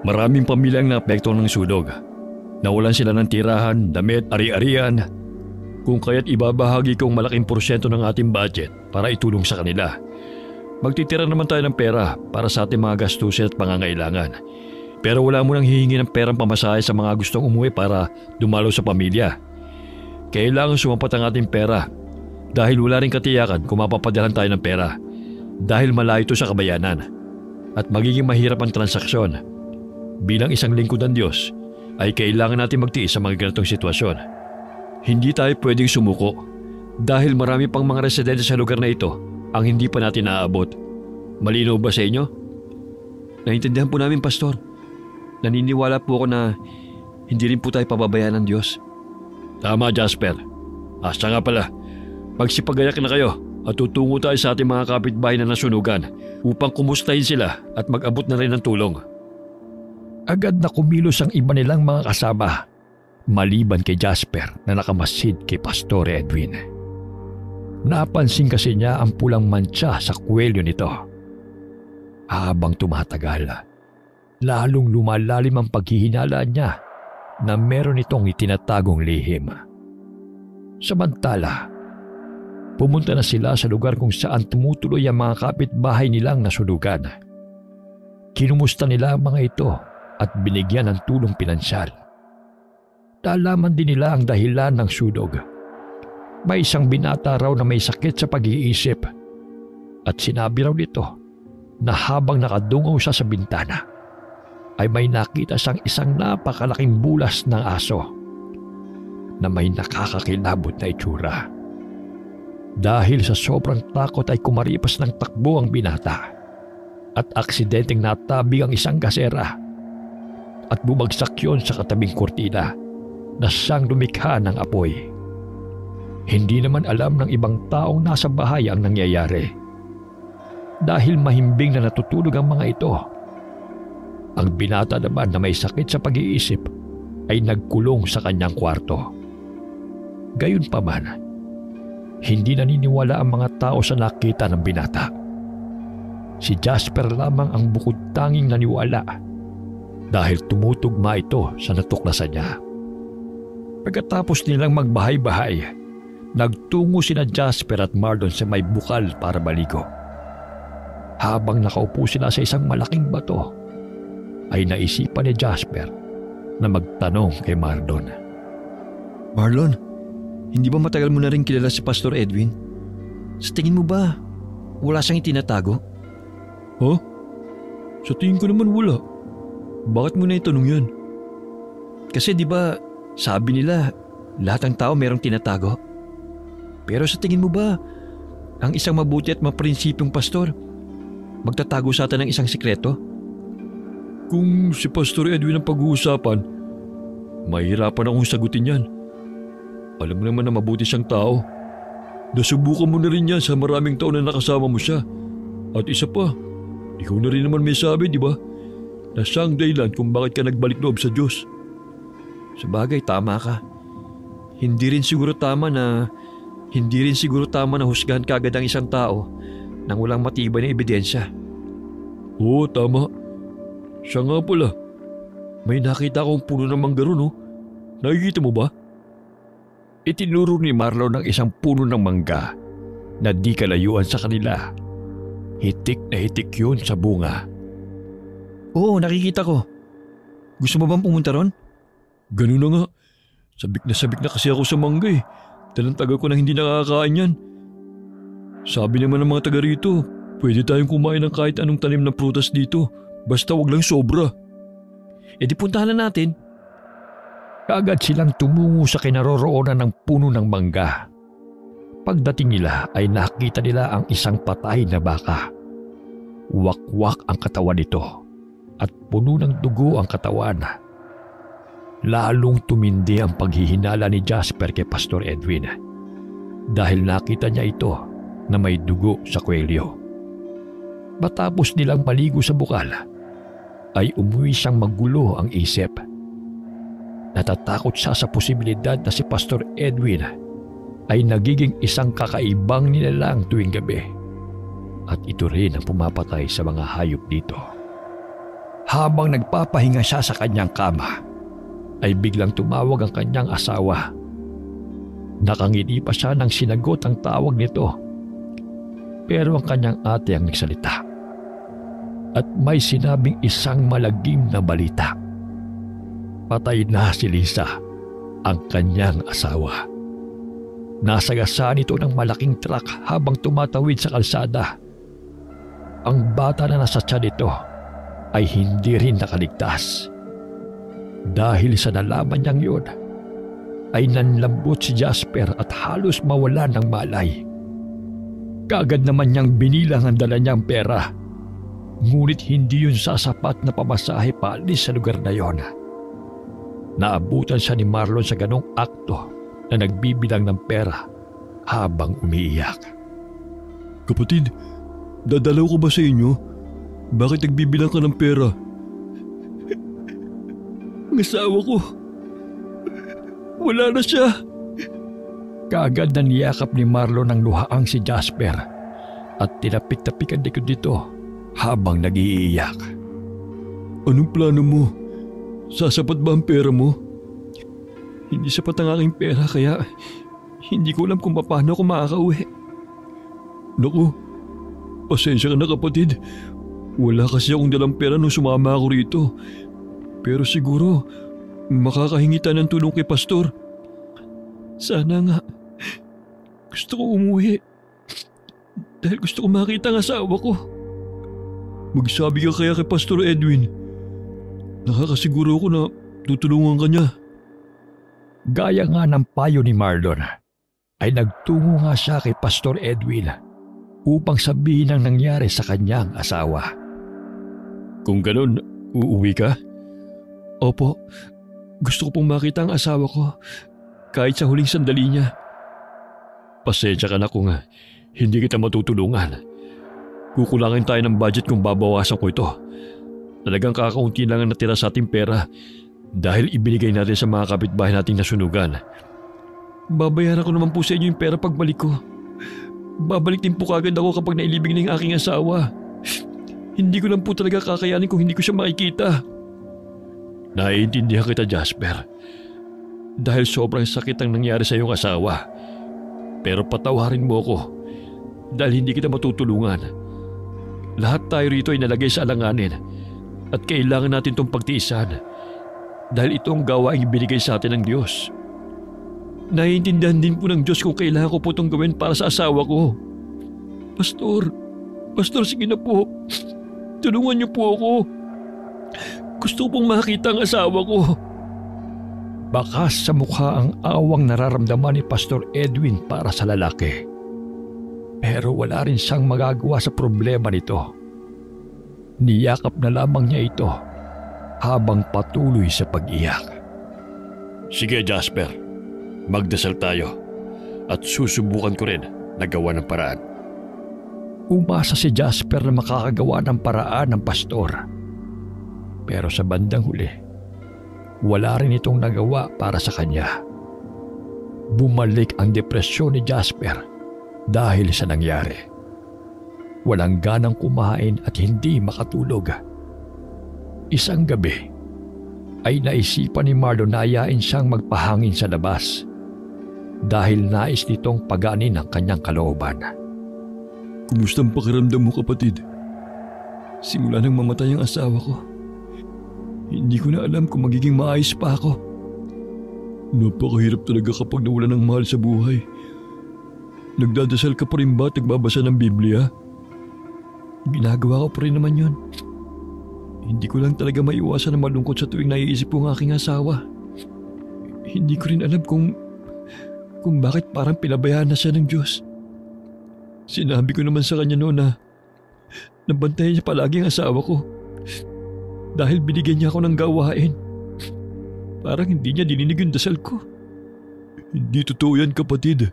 Maraming pamilyang naapekto ng sunog. Nawalan sila ng tirahan, damit, ari-arian. Kung kaya't ibabahagi kong malaking porsyento ng ating budget para itulong sa kanila. Magtitira naman tayo ng pera para sa ating mga gastusin at pangangailangan. Pero wala mo nang hihingi ng perang pamasahe sa mga gustong umuwi para dumalo sa pamilya. Kailangan sumapat ang ating pera dahil wala rin katiyakan kung mapapadalan tayo ng pera dahil malayo ito sa kabayanan at magiging mahirap ang transaksyon. Bilang isang lingkod ng Diyos ay kailangan natin magtiis sa mga ganitong sitwasyon. Hindi tayo pwedeng sumuko dahil marami pang mga residente sa lugar na ito ang hindi pa natin naaabot. Malinaw ba sa inyo? Naintindihan po namin, Pastor. Naniniwala po ako na hindi rin po tayo pababayaan ng Diyos. Tama, Jasper. Siya nga pala, magsipagayak na kayo at tutungo tayo sa ating mga kapitbahay na nasunugan upang kumustahin sila at mag-abot na rin ng tulong. Agad na kumilos ang iba nilang mga kasama, maliban kay Jasper na nakamasid kay Pastor Edwin. Napansin kasi niya ang pulang mantsa sa kwelyo nito. Habang tumatagal, lalong lumalalim ang paghihinala niya na meron itong itinatagong lihim. Samantala, pumunta na sila sa lugar kung saan tumutuloy ang mga kapitbahay nilang nasunugan. Kinumusta nila ang mga ito at binigyan ng tulong pinansyal. Nalaman din nila ang dahilan ng sunog. May isang binata raw na may sakit sa pag-iisip at sinabi raw nito na habang nakadungaw siya sa bintana ay may nakita siyang isang napakalaking bulas ng aso na may nakakakilabot na itsura. Dahil sa sobrang takot ay kumaripas ng takbo ang binata at aksidenteng natabig ang isang gasera at bumagsak yon sa katabing kurtina na siyang lumikha ng apoy. Hindi naman alam ng ibang taong nasa bahay ang nangyayari. Dahil mahimbing na natutulog ang mga ito, ang binata naman na may sakit sa pag-iisip ay nagkulong sa kanyang kwarto. Gayunpaman, hindi naniniwala ang mga tao sa nakita ng binata. Si Jasper lamang ang bukod tanging naniwala dahil tumutugma ito sa natuklasan niya. Pagkatapos nilang magbahay-bahay, nagtungo sina Jasper at Marlon sa may bukal para maligo. Habang nakaupo sila sa isang malaking bato, ay naisipan ni Jasper na magtanong kay Marlon. Marlon, Hindi ba matagal mo na rin kilala si Pastor Edwin? Sa tingin mo ba, wala siyang itinatago? Ha? Sa tingin ko naman wala. Bakit mo na itanong yan? Kasi di ba, sabi nila, lahat ng tao merong tinatago. Pero sa tingin mo ba, ang isang mabuti at maprinsipiong pastor, magtatago sa atin ng isang sikreto? Kung si Pastor Edwin ang pag-uusapan, mahihirapan akong sagutin yan. Alam mo naman na mabuti siyang tao. Nasubukan mo na rin yan sa maraming taon na nakasama mo siya. At isa pa, ikaw na rin naman may sabi, di ba? Na siya ang dahilan kung bakit ka nagbalik loob sa Diyos. Sabagay, tama ka. Hindi rin siguro tama na husgahan kagad ang isang tao nang walang matibay na ebidensya. Oo, tama. Siya nga pala. May nakita akong puno ng mangga ron, oh. Nakikita mo ba? Itinuro ni Marlon ng isang puno ng mangga na di kalayuan sa kanila. Hitik na hitik yun sa bunga. Oo, nakikita ko. Gusto mo bang pumunta ron? Ganun na nga. Sabik na kasi ako sa mangga eh. Talang tagal ko na hindi nakakain yan. Sabi naman ng mga taga rito, pwede tayong kumain ng kahit anong tanim na prutas dito. Basta wag lang sobra. E di puntahan na natin. Kaagad silang tumungo sa kinaroroonan ng puno ng mangga. Pagdating nila ay nakita nila ang isang patay na baka. Wakwak ang katawan nito at puno ng dugo ang katawan. Lalong tumindi ang paghihinala ni Jasper kay Pastor Edwin dahil nakita niya ito na may dugo sa kwelyo. Matapos nilang maligo sa bukal, ay umuwi siyang magulo ang isip. Natatakot siya sa posibilidad na si Pastor Edwin ay nagiging isang kakaibang nilalang tuwing gabi. At ito rin ang pumapatay sa mga hayop dito. Habang nagpapahinga siya sa kanyang kama, ay biglang tumawag ang kanyang asawa. Nakangiti pa siya nang sinagot ang tawag nito. Pero ang kanyang ate ang nagsalita. At may sinabing isang malagim na balita. Patay na si Lisa, ang kanyang asawa. Nasagasaan ito ng malaking truck habang tumatawid sa kalsada. Ang bata na nasa tiyan nito ay hindi rin nakaligtas. Dahil sa nalaman niyang yun, ay nanlambot si Jasper at halos mawalan ng malay. Kaagad naman niyang binilang ang dala niyang pera. Ngunit hindi yun sasapat na pamasahe paalis sa lugar na yon. Naabutan siya ni Marlon sa ganong akto na nagbibilang ng pera habang umiiyak. Kapatid, dadalaw ko ba sa inyo? Bakit nagbibilang ka ng pera? Ang asawa ko, wala na siya. Kaagad na niyakap ni Marlon ang luhaang si Jasper at tinapik-tapik ang likod nito habang nag-iiyak. Anong plano mo? Sasapat ba ang pera mo? Hindi sapat ang aking pera kaya hindi ko alam kung paano ako makakauwi. Naku, pasensya ka na kapatid. Wala kasi akong dalang pera nung sumama ako rito. Pero siguro makakahingi tayo ng tulong kay Pastor. Sana nga. Gusto ko umuwi. Dahil gusto ko makita ang asawa ko. Magsabi ka kaya kay Pastor Edwin. Nakakasiguro ko na tutulungan ka niya. Gaya nga ng payo ni Marlon, ay nagtungo nga siya kay Pastor Edwin upang sabihin ang nangyari sa kanyang asawa. Kung ganun, uuwi ka? Opo, gusto ko pong makita ang asawa ko kahit sa huling sandali niya. Pasensya ka na kung hindi kita matutulungan. Kukulangin tayo ng budget kung babawasan ko ito. Talagang kakaunti lang ang natira sa ating pera dahil ibinigay natin sa mga kapitbahay nating nasunugan. Babayaran ko naman po sa inyo yung pera pagbalik ko. Babalik din po kagad ako kapag nailibing na yung aking asawa. Hindi ko lang po talaga kakayanin kung hindi ko siya makikita. Naiintindihan kita, Jasper. Dahil sobrang sakit ang nangyari sa iyong asawa. Pero patawarin mo ako dahil hindi kita matutulungan. Lahat tayo rito ay nalagay sa alanganin at kailangan natin itong pagtiisan dahil ito ang gawaing binigay sa atin ng Diyos. naiintindihan din po ng Diyos kung kailangan ko po itong gawin para sa asawa ko. Pastor, sige na po. Tulungan niyo po ako. Gusto ko pong makita ang asawa ko. Bakas sa mukha ang awang nararamdaman ni Pastor Edwin para sa lalaki. Pero wala rin siyang magagawa sa problema nito. Niyakap na lamang niya ito habang patuloy sa pag-iyak. Sige Jasper, magdasal tayo at susubukan ko rin na gawa ng paraan. Umasa si Jasper na makakagawa ng paraan ng pastor. Pero sa bandang huli, wala rin itong nagawa para sa kanya. Bumalik ang depresyon ni Jasper dahil sa nangyari. Walang ganang kumain at hindi makatulog. Isang gabi ay naisipan ni Marlon na ayain siyang magpahangin sa labas dahil nais nitong paganin ang kanyang kalooban. Kumusta ang pakiramdam mo, kapatid? Simula nang mamatay ang asawa ko, hindi ko na alam kung magiging maayos pa ako. Napakahirap talaga kapag nawala ng mahal sa buhay. Nagdadasal ka pa rin ba at nagbabasa ng Biblia? Ginagawa ko pa rin naman yun. Hindi ko lang talaga maiwasan na malungkot sa tuwing naiisip ko ang aking asawa. Hindi ko rin alam kung bakit parang pinabayaan na siya ng Diyos. Sinabi ko naman sa kanya noon na nabantayan niya palagi ang asawa ko dahil binigyan niya ako ng gawain. Parang hindi niya dininig yung dasal ko. Hindi totoo yan, kapatid.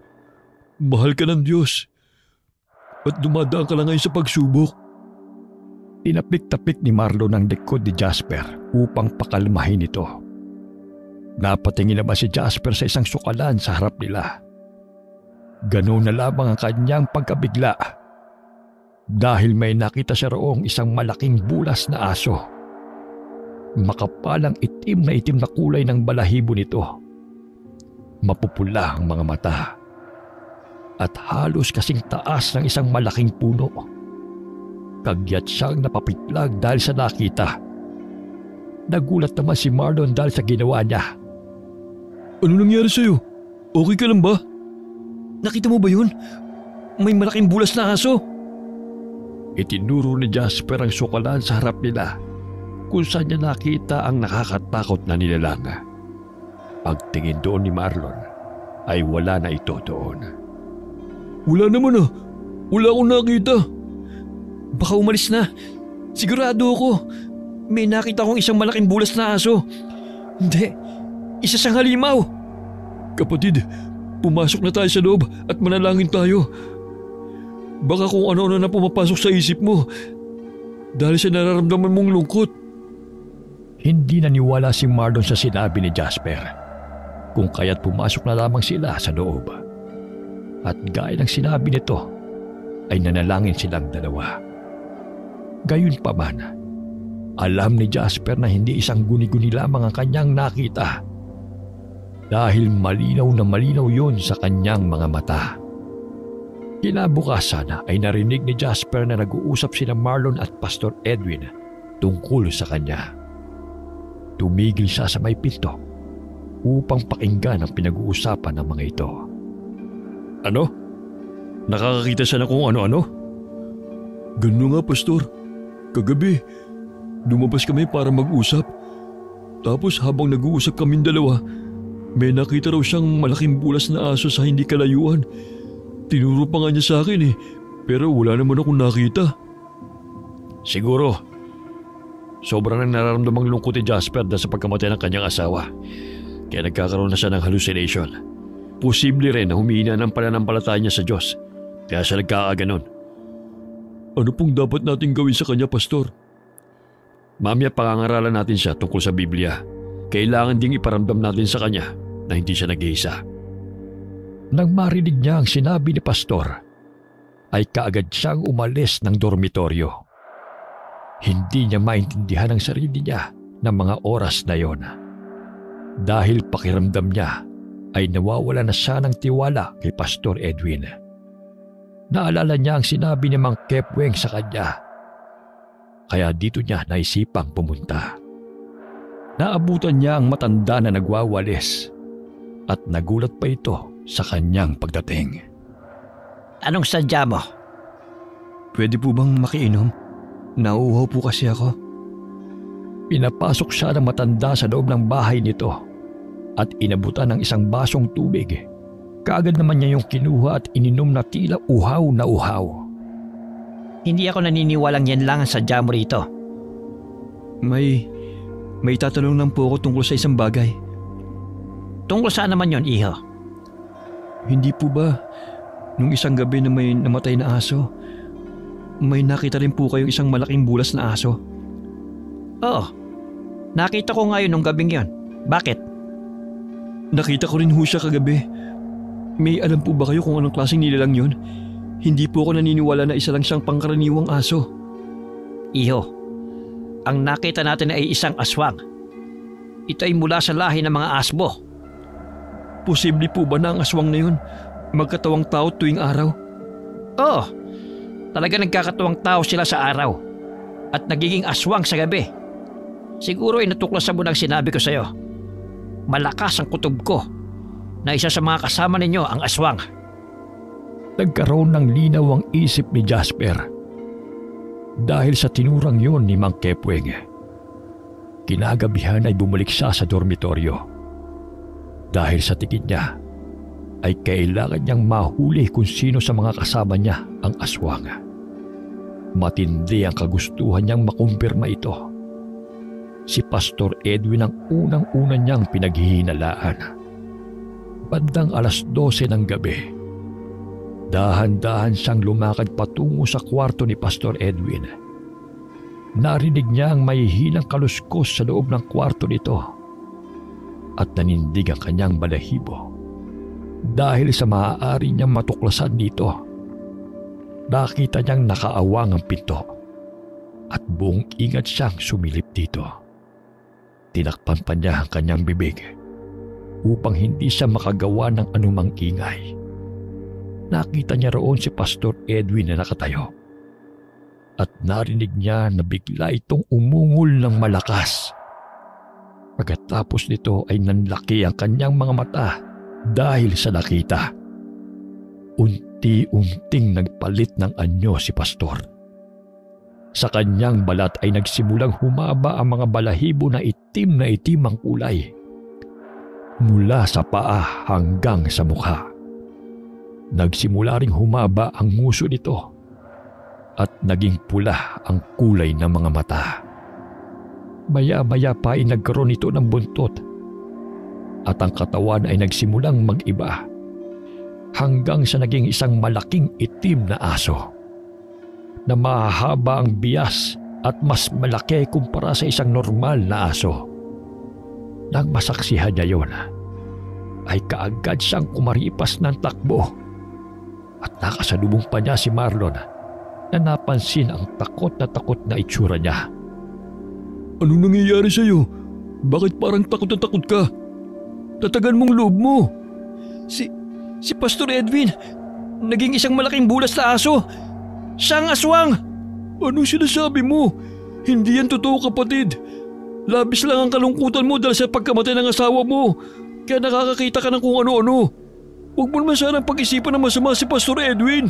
Mahal ka ng Diyos at dumadaan ka lang ngayon sa pagsubok. Tinapik-tapik ni Marlon ang likod ni Jasper upang pakalmahin ito. Napatingin naman si Jasper sa isang sukalan sa harap nila. Ganoon na lamang ang kanyang pagkabigla dahil may nakita siya roong isang malaking bulas na aso. Makapalang itim na kulay ng balahibo nito. Mapupula ang mga mata at halos kasing taas ng isang malaking puno. Kagyat siyang napapitlag dahil sa nakita. Nagulat naman si Marlon dahil sa ginawa niya. Ano nangyari sa'yo? Okay ka lang ba? Nakita mo ba yun? May malaking bulas na aso. Itinuro ni Jasper ang sukalan sa harap nila kung saan niya nakita ang nakakatakot na nilalang. Pagtingin doon ni Marlon ay wala na ito doon. Wala naman ah. Wala akong nakita. Baka umalis na. Sigurado ako. May nakita akong isang malaking bulas na aso. Hindi. Isa siyang halimaw. Kapatid, pumasok na tayo sa loob at manalangin tayo. Baka kung ano-ano na pumapasok sa isip mo dahil sa nararamdaman mong lungkot. Hindi naniwala si Marlon sa sinabi ni Jasper, kung kaya't pumasok na lamang sila sa loob. At gaya ng sinabi nito, ay nanalangin silang dalawa. Gayunpaman, alam ni Jasper na hindi isang guni-guni lamang ang kanyang nakita dahil malinaw na malinaw yun sa kanyang mga mata. Kinabukasan ay narinig ni Jasper na nag-uusap sina Marlon at Pastor Edwin tungkol sa kanya. Tumigil siya sa may pinto upang pakinggan ang pinag-uusapan ng mga ito. Ano? Nakakakita siya na kung ano-ano? Ganun nga, Pastor. Kagabi, lumabas kami para mag-usap. Tapos habang nag-uusap kaming dalawa, may nakita raw siyang malaking bulas na aso sa hindi kalayuan. Tinuro pa nga niya sa akin pero wala naman akong nakita. Siguro, sobrang nararamdamang lungkot ni Jasper dahil sa pagkamatay ng kanyang asawa. Kaya nagkakaroon na siya ng hallucination. Posible rin na humihina ng pananampalataya niya sa Diyos. Kaya siya nagkakaganon. Ano pong dapat natin gawin sa kanya, Pastor? Mamaya pangangaralan natin siya tungkol sa Biblia. Kailangan ding iparamdam natin sa kanya na hindi siya nag-iisa. Nang marinig niya ang sinabi ni Pastor, ay kaagad siyang umalis ng dormitoryo. Hindi niya maintindihan ang sarili niya ng mga oras na yon. Dahil pakiramdam niya ay nawawala na siya ng tiwala kay Pastor Edwin. Naalala niya ang sinabi ni Mang Kepweng sa kanya. Kaya dito niya naisipang pumunta. Naabutan niya ang matanda na nagwawalis. at nagulat pa ito sa kanyang pagdating. Anong sadya mo? Pwede po bang makiinom? Nauuhaw po kasi ako. Pinapasok siya ng matanda sa loob ng bahay nito at inabutan ng isang basong tubig. Kaagad naman niya yung kinuha at ininom na tila uhaw na uhaw. Hindi ako naniniwalang yan lang ang sadya mo rito. May tatanong lang po ako tungkol sa isang bagay. Tungkol saan naman yon, iho? Hindi po ba, nung isang gabi na may namatay na aso, may nakita rin po kayong isang malaking bulas na aso? Oo. Nakita ko ngayon nung gabing yon. Bakit? Nakita ko rin ho siya kagabi. May alam po ba kayo kung anong klaseng nilalang yun? Hindi po ako naniniwala na isa lang siyang pangkaraniwang aso. Iho, ang nakita natin ay isang aswang. Ito ay mula sa lahi ng mga asbo. Posible po ba na ang aswang na yun magkatawang tao tuwing araw? Oo, talaga nagkakatuwang tao sila sa araw at nagiging aswang sa gabi. Siguro ay natuklasan mo ng sinabi ko sa'yo. Malakas ang kutob ko na isa sa mga kasama ninyo ang aswang. Nagkaroon ng linaw ang isip ni Jasper dahil sa tinurang yon ni Mang Kepweng. Kinagabihan ay bumalik siya sa dormitoryo dahil sa tingin niya ay kailangan niyang mahuli kung sino sa mga kasama niya ang aswang. Matindi ang kagustuhan niyang makumpirma ito. Si Pastor Edwin ang unang-una niyang pinaghihinalaan. Bandang 12:00 ng gabi, dahan-dahan siyang lumakad patungo sa kwarto ni Pastor Edwin. Narinig niya ang mahihinang kaluskos sa loob ng kwarto nito at nanindig ang kanyang balahibo dahil sa maaari niyang matuklasan dito. Nakita niyang nakaawang ang pinto at buong ingat siyang sumilip dito. Tinakpan pa niya ang kanyang bibig upang hindi siya makagawa ng anumang ingay. Nakita niya roon si Pastor Edwin na nakatayo at narinig niya na bigla itong umungol ng malakas. Pagkatapos nito ay nanlaki ang kanyang mga mata dahil sa nakita. Unti-unting nagpalit ng anyo si Pastor. Sa kanyang balat ay nagsimulang humaba ang mga balahibo na itim ang kulay. Mula sa paa hanggang sa mukha. Nagsimula ring humaba ang nguso nito at naging pula ang kulay ng mga mata. Maya-maya pa ay nagkaroon ito ng buntot at ang katawan ay nagsimulang mag-iba hanggang sa naging isang malaking itim na aso na mahahaba ang bias at mas malaki kumpara sa isang normal na aso. Nang masaksihan niya yon, ay kaagad siyang kumaripas ng takbo at nakasalubong pa niya si Marlon na napansin ang takot na itsura niya. Anong nangyayari sa'yo? Bakit parang takot na takot ka? Tatagan mong loob mo. Si Pastor Edwin, naging isang malaking bulas na aso. Siyang aswang! Anong sinasabi mo? Hindi yan totoo, kapatid. Labis lang ang kalungkutan mo dahil sa pagkamatay ng asawa mo. Kaya nakakakita ka ng kung ano-ano. Huwag mo naman sanang pag-isipan na masama si Pastor Edwin.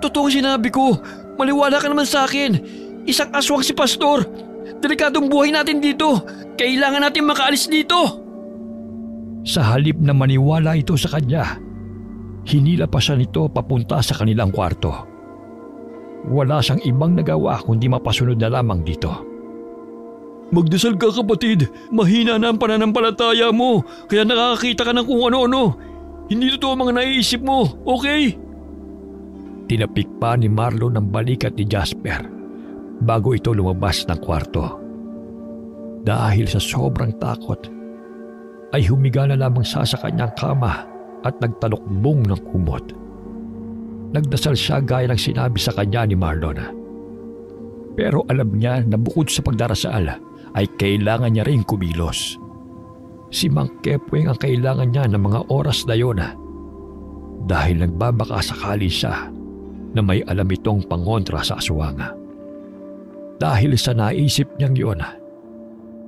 Totoo ang sinabi ko. Maliwala ka naman sa akin. Isang aswang si Pastor. Delikadong buhay natin dito. Kailangan natin makaalis dito. Sa halip na maniwala ito sa kanya, hinila pa siya nito papunta sa kanilang kwarto. Wala siyang ibang nagawa kundi mapasunod na lamang dito. Magdasal ka, kapatid. Mahina na ang pananampalataya mo, kaya nakakakita ka ng kung ano-ano. Hindi totoo ang mga naiisip mo, okay? Tinapik pa ni Marlon ang balikat ni Jasper bago ito lumabas ng kwarto. Dahil sa sobrang takot, ay humiga na lamang siya sa kanyang kama at nagtalukbong ng kumot. Nagdasal siya gaya ng sinabi sa kanya ni Marlon. Pero alam niya na bukod sa pagdarasal, ay kailangan niya rin kumilos. Si Mang Kepweng ang kailangan niya ng mga oras na yun dahil nagbabaka sakali siya na may alam itong pangontra sa aswang. Dahil sa naisip niyang yun,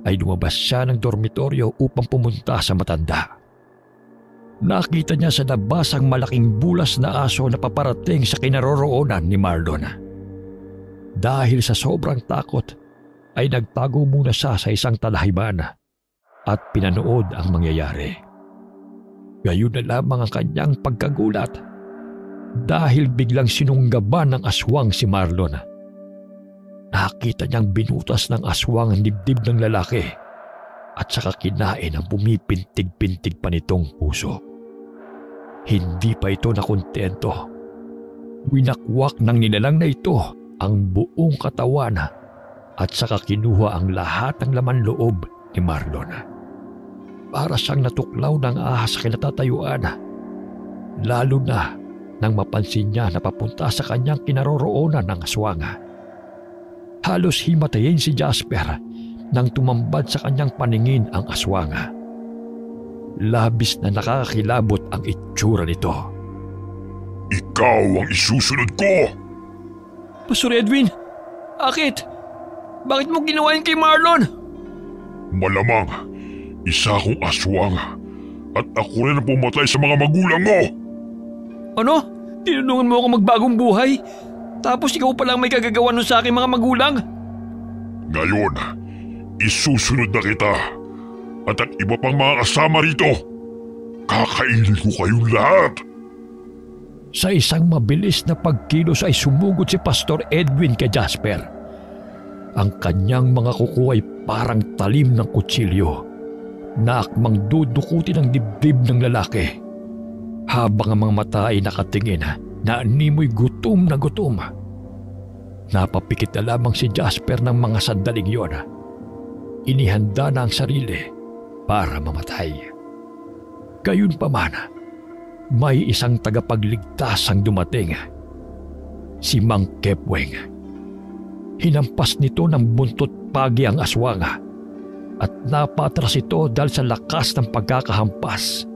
ay lumabas siya ng dormitoryo upang pumunta sa matanda. nakita niya sa labas ang malaking bulas na aso na paparating sa kinaroroonan ni Marlon. Dahil sa sobrang takot ay nagtago muna siya sa isang talahiban at pinanood ang mangyayari. Gayon na lamang ang kanyang pagkagulat dahil biglang sinunggaban ng aswang si Marlon. Nakita niyang binutas ng aswang ang dibdib ng lalaki at saka kinain ang pumipintig-pintig pa nitong puso. Hindi pa ito nakontento. Winakwak ng nilalang na ito ang buong katawan at saka kinuha ang lahat ng laman loob ni Marlon. Para siyang natuklaw ng ahas sa kinatatayuan, lalo na nang mapansin niya na papunta sa kanyang kinaroroonan ng aswang. Halos himatayin si Jasper nang tumambad sa kanyang paningin ang aswang. Labis na nakakakilabot ang itsura nito. Ikaw ang isusunod ko! Pastor Edwin, akit? Bakit mo ginawa yun kay Marlon? Malamang, isa akong aswang at ako rin ang pumatay sa mga magulang mo! Ano? Tinulungan mo ako magbagong buhay? Tapos ikaw pa lang may kagagawa nun sa aking mga magulang? Ngayon, isusunod na kita at ang iba pang mga kasama rito. Kakainin ko kayong lahat! Sa isang mabilis na pagkilos ay sumugod si Pastor Edwin kay Jasper. Ang kanyang mga kuko ay parang talim ng kutsilyo na akmang dudukutin ang dibdib ng lalaki. Habang ang mga mata ay nakatingin na animoy gutom na gutom. Napapikit na lamang si Jasper ng mga sandaling yon. Inihanda na ang sarili para mamatay. Gayunpaman, may isang tagapagligtas ang dumating. Si Mang Kepweng. Hinampas nito ng buntot pagi ang aswang at napatras ito dahil sa lakas ng pagkakahampas.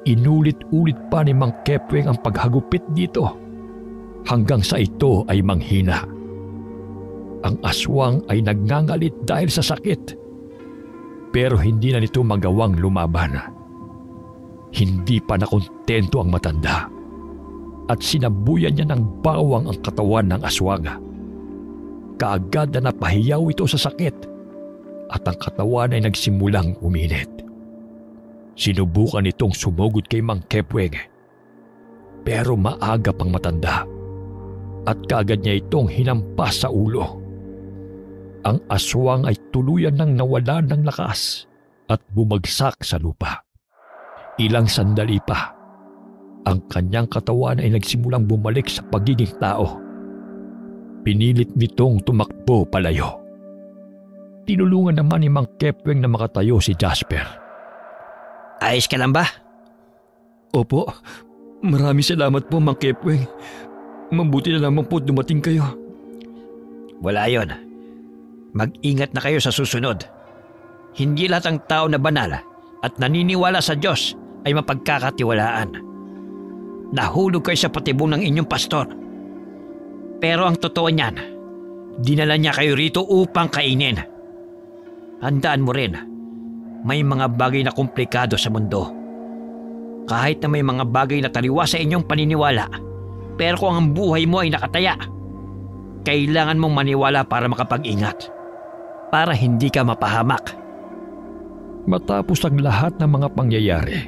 Inulit-ulit pa ni Mang Kepweng ang paghagupit dito hanggang sa ito ay manghina. Ang aswang ay nagngangalit dahil sa sakit pero hindi na nito magawang lumaban. Hindi pa nakontento ang matanda at sinabuyan niya ng bawang ang katawan ng aswang. Kaagad na napahiyaw ito sa sakit at ang katawan ay nagsimulang uminit. Sinubukan itong sumugod kay Mang Kepweng pero maaga pang matanda at kaagad niya itong hinampas sa ulo. Ang aswang ay tuluyan nang nawalan ng lakas at bumagsak sa lupa. Ilang sandali pa, ang kanyang katawan ay nagsimulang bumalik sa pagiging tao. Pinilit nitong tumakbo palayo. Tinulungan naman ni Mang Kepweng na makatayo si Jasper. Ayos ka lang ba? Opo, maraming salamat po Mang Kepweng. Mabuti na lamang po dumating kayo. Wala yon. Mag-ingat na kayo sa susunod. Hindi lahat ng tao na banal at naniniwala sa Diyos ay mapagkakatiwalaan. Nahulog kayo sa patibong ng inyong pastor. Pero ang totoo niyan, dinala niya kayo rito upang kainin. Handaan mo rin, may mga bagay na komplikado sa mundo. Kahit na may mga bagay na taliwa sa inyong paniniwala, pero kung ang buhay mo ay nakataya, kailangan mong maniwala para makapag-ingat. Para hindi ka mapahamak. Matapos ang lahat ng mga pangyayari,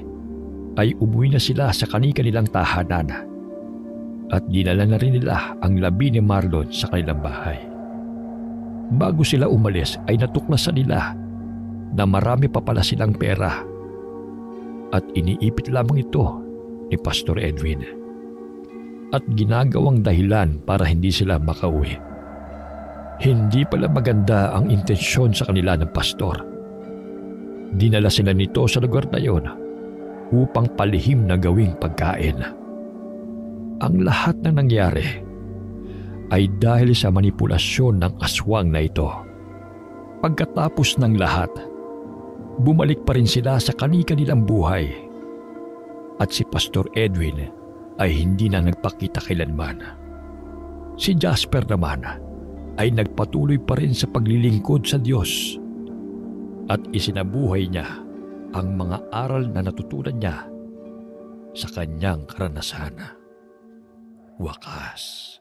ay umuwi na sila sa kani-kanilang tahanan at dinala na rin nila ang labi ni Marlon sa kanilang bahay. Bago sila umalis ay natuklasan nila na marami pa pala silang pera at iniipit lamang ito ni Pastor Edwin at ginagawang dahilan para hindi sila makauwi. Hindi pala maganda ang intensyon sa kanila ng pastor. Dinala sila nito sa lugar na yon upang palihim na gawing pagkain. Ang lahat ng nangyari ay dahil sa manipulasyon ng aswang na ito. Pagkatapos ng lahat, bumalik pa rin sila sa kani-kanilang buhay at si Pastor Edwin ay hindi na nagpakita kailanman. Si Jasper naman ay nagpatuloy pa rin sa paglilingkod sa Diyos at isinabuhay niya ang mga aral na natutunan niya sa kanyang karanasan. Wakas.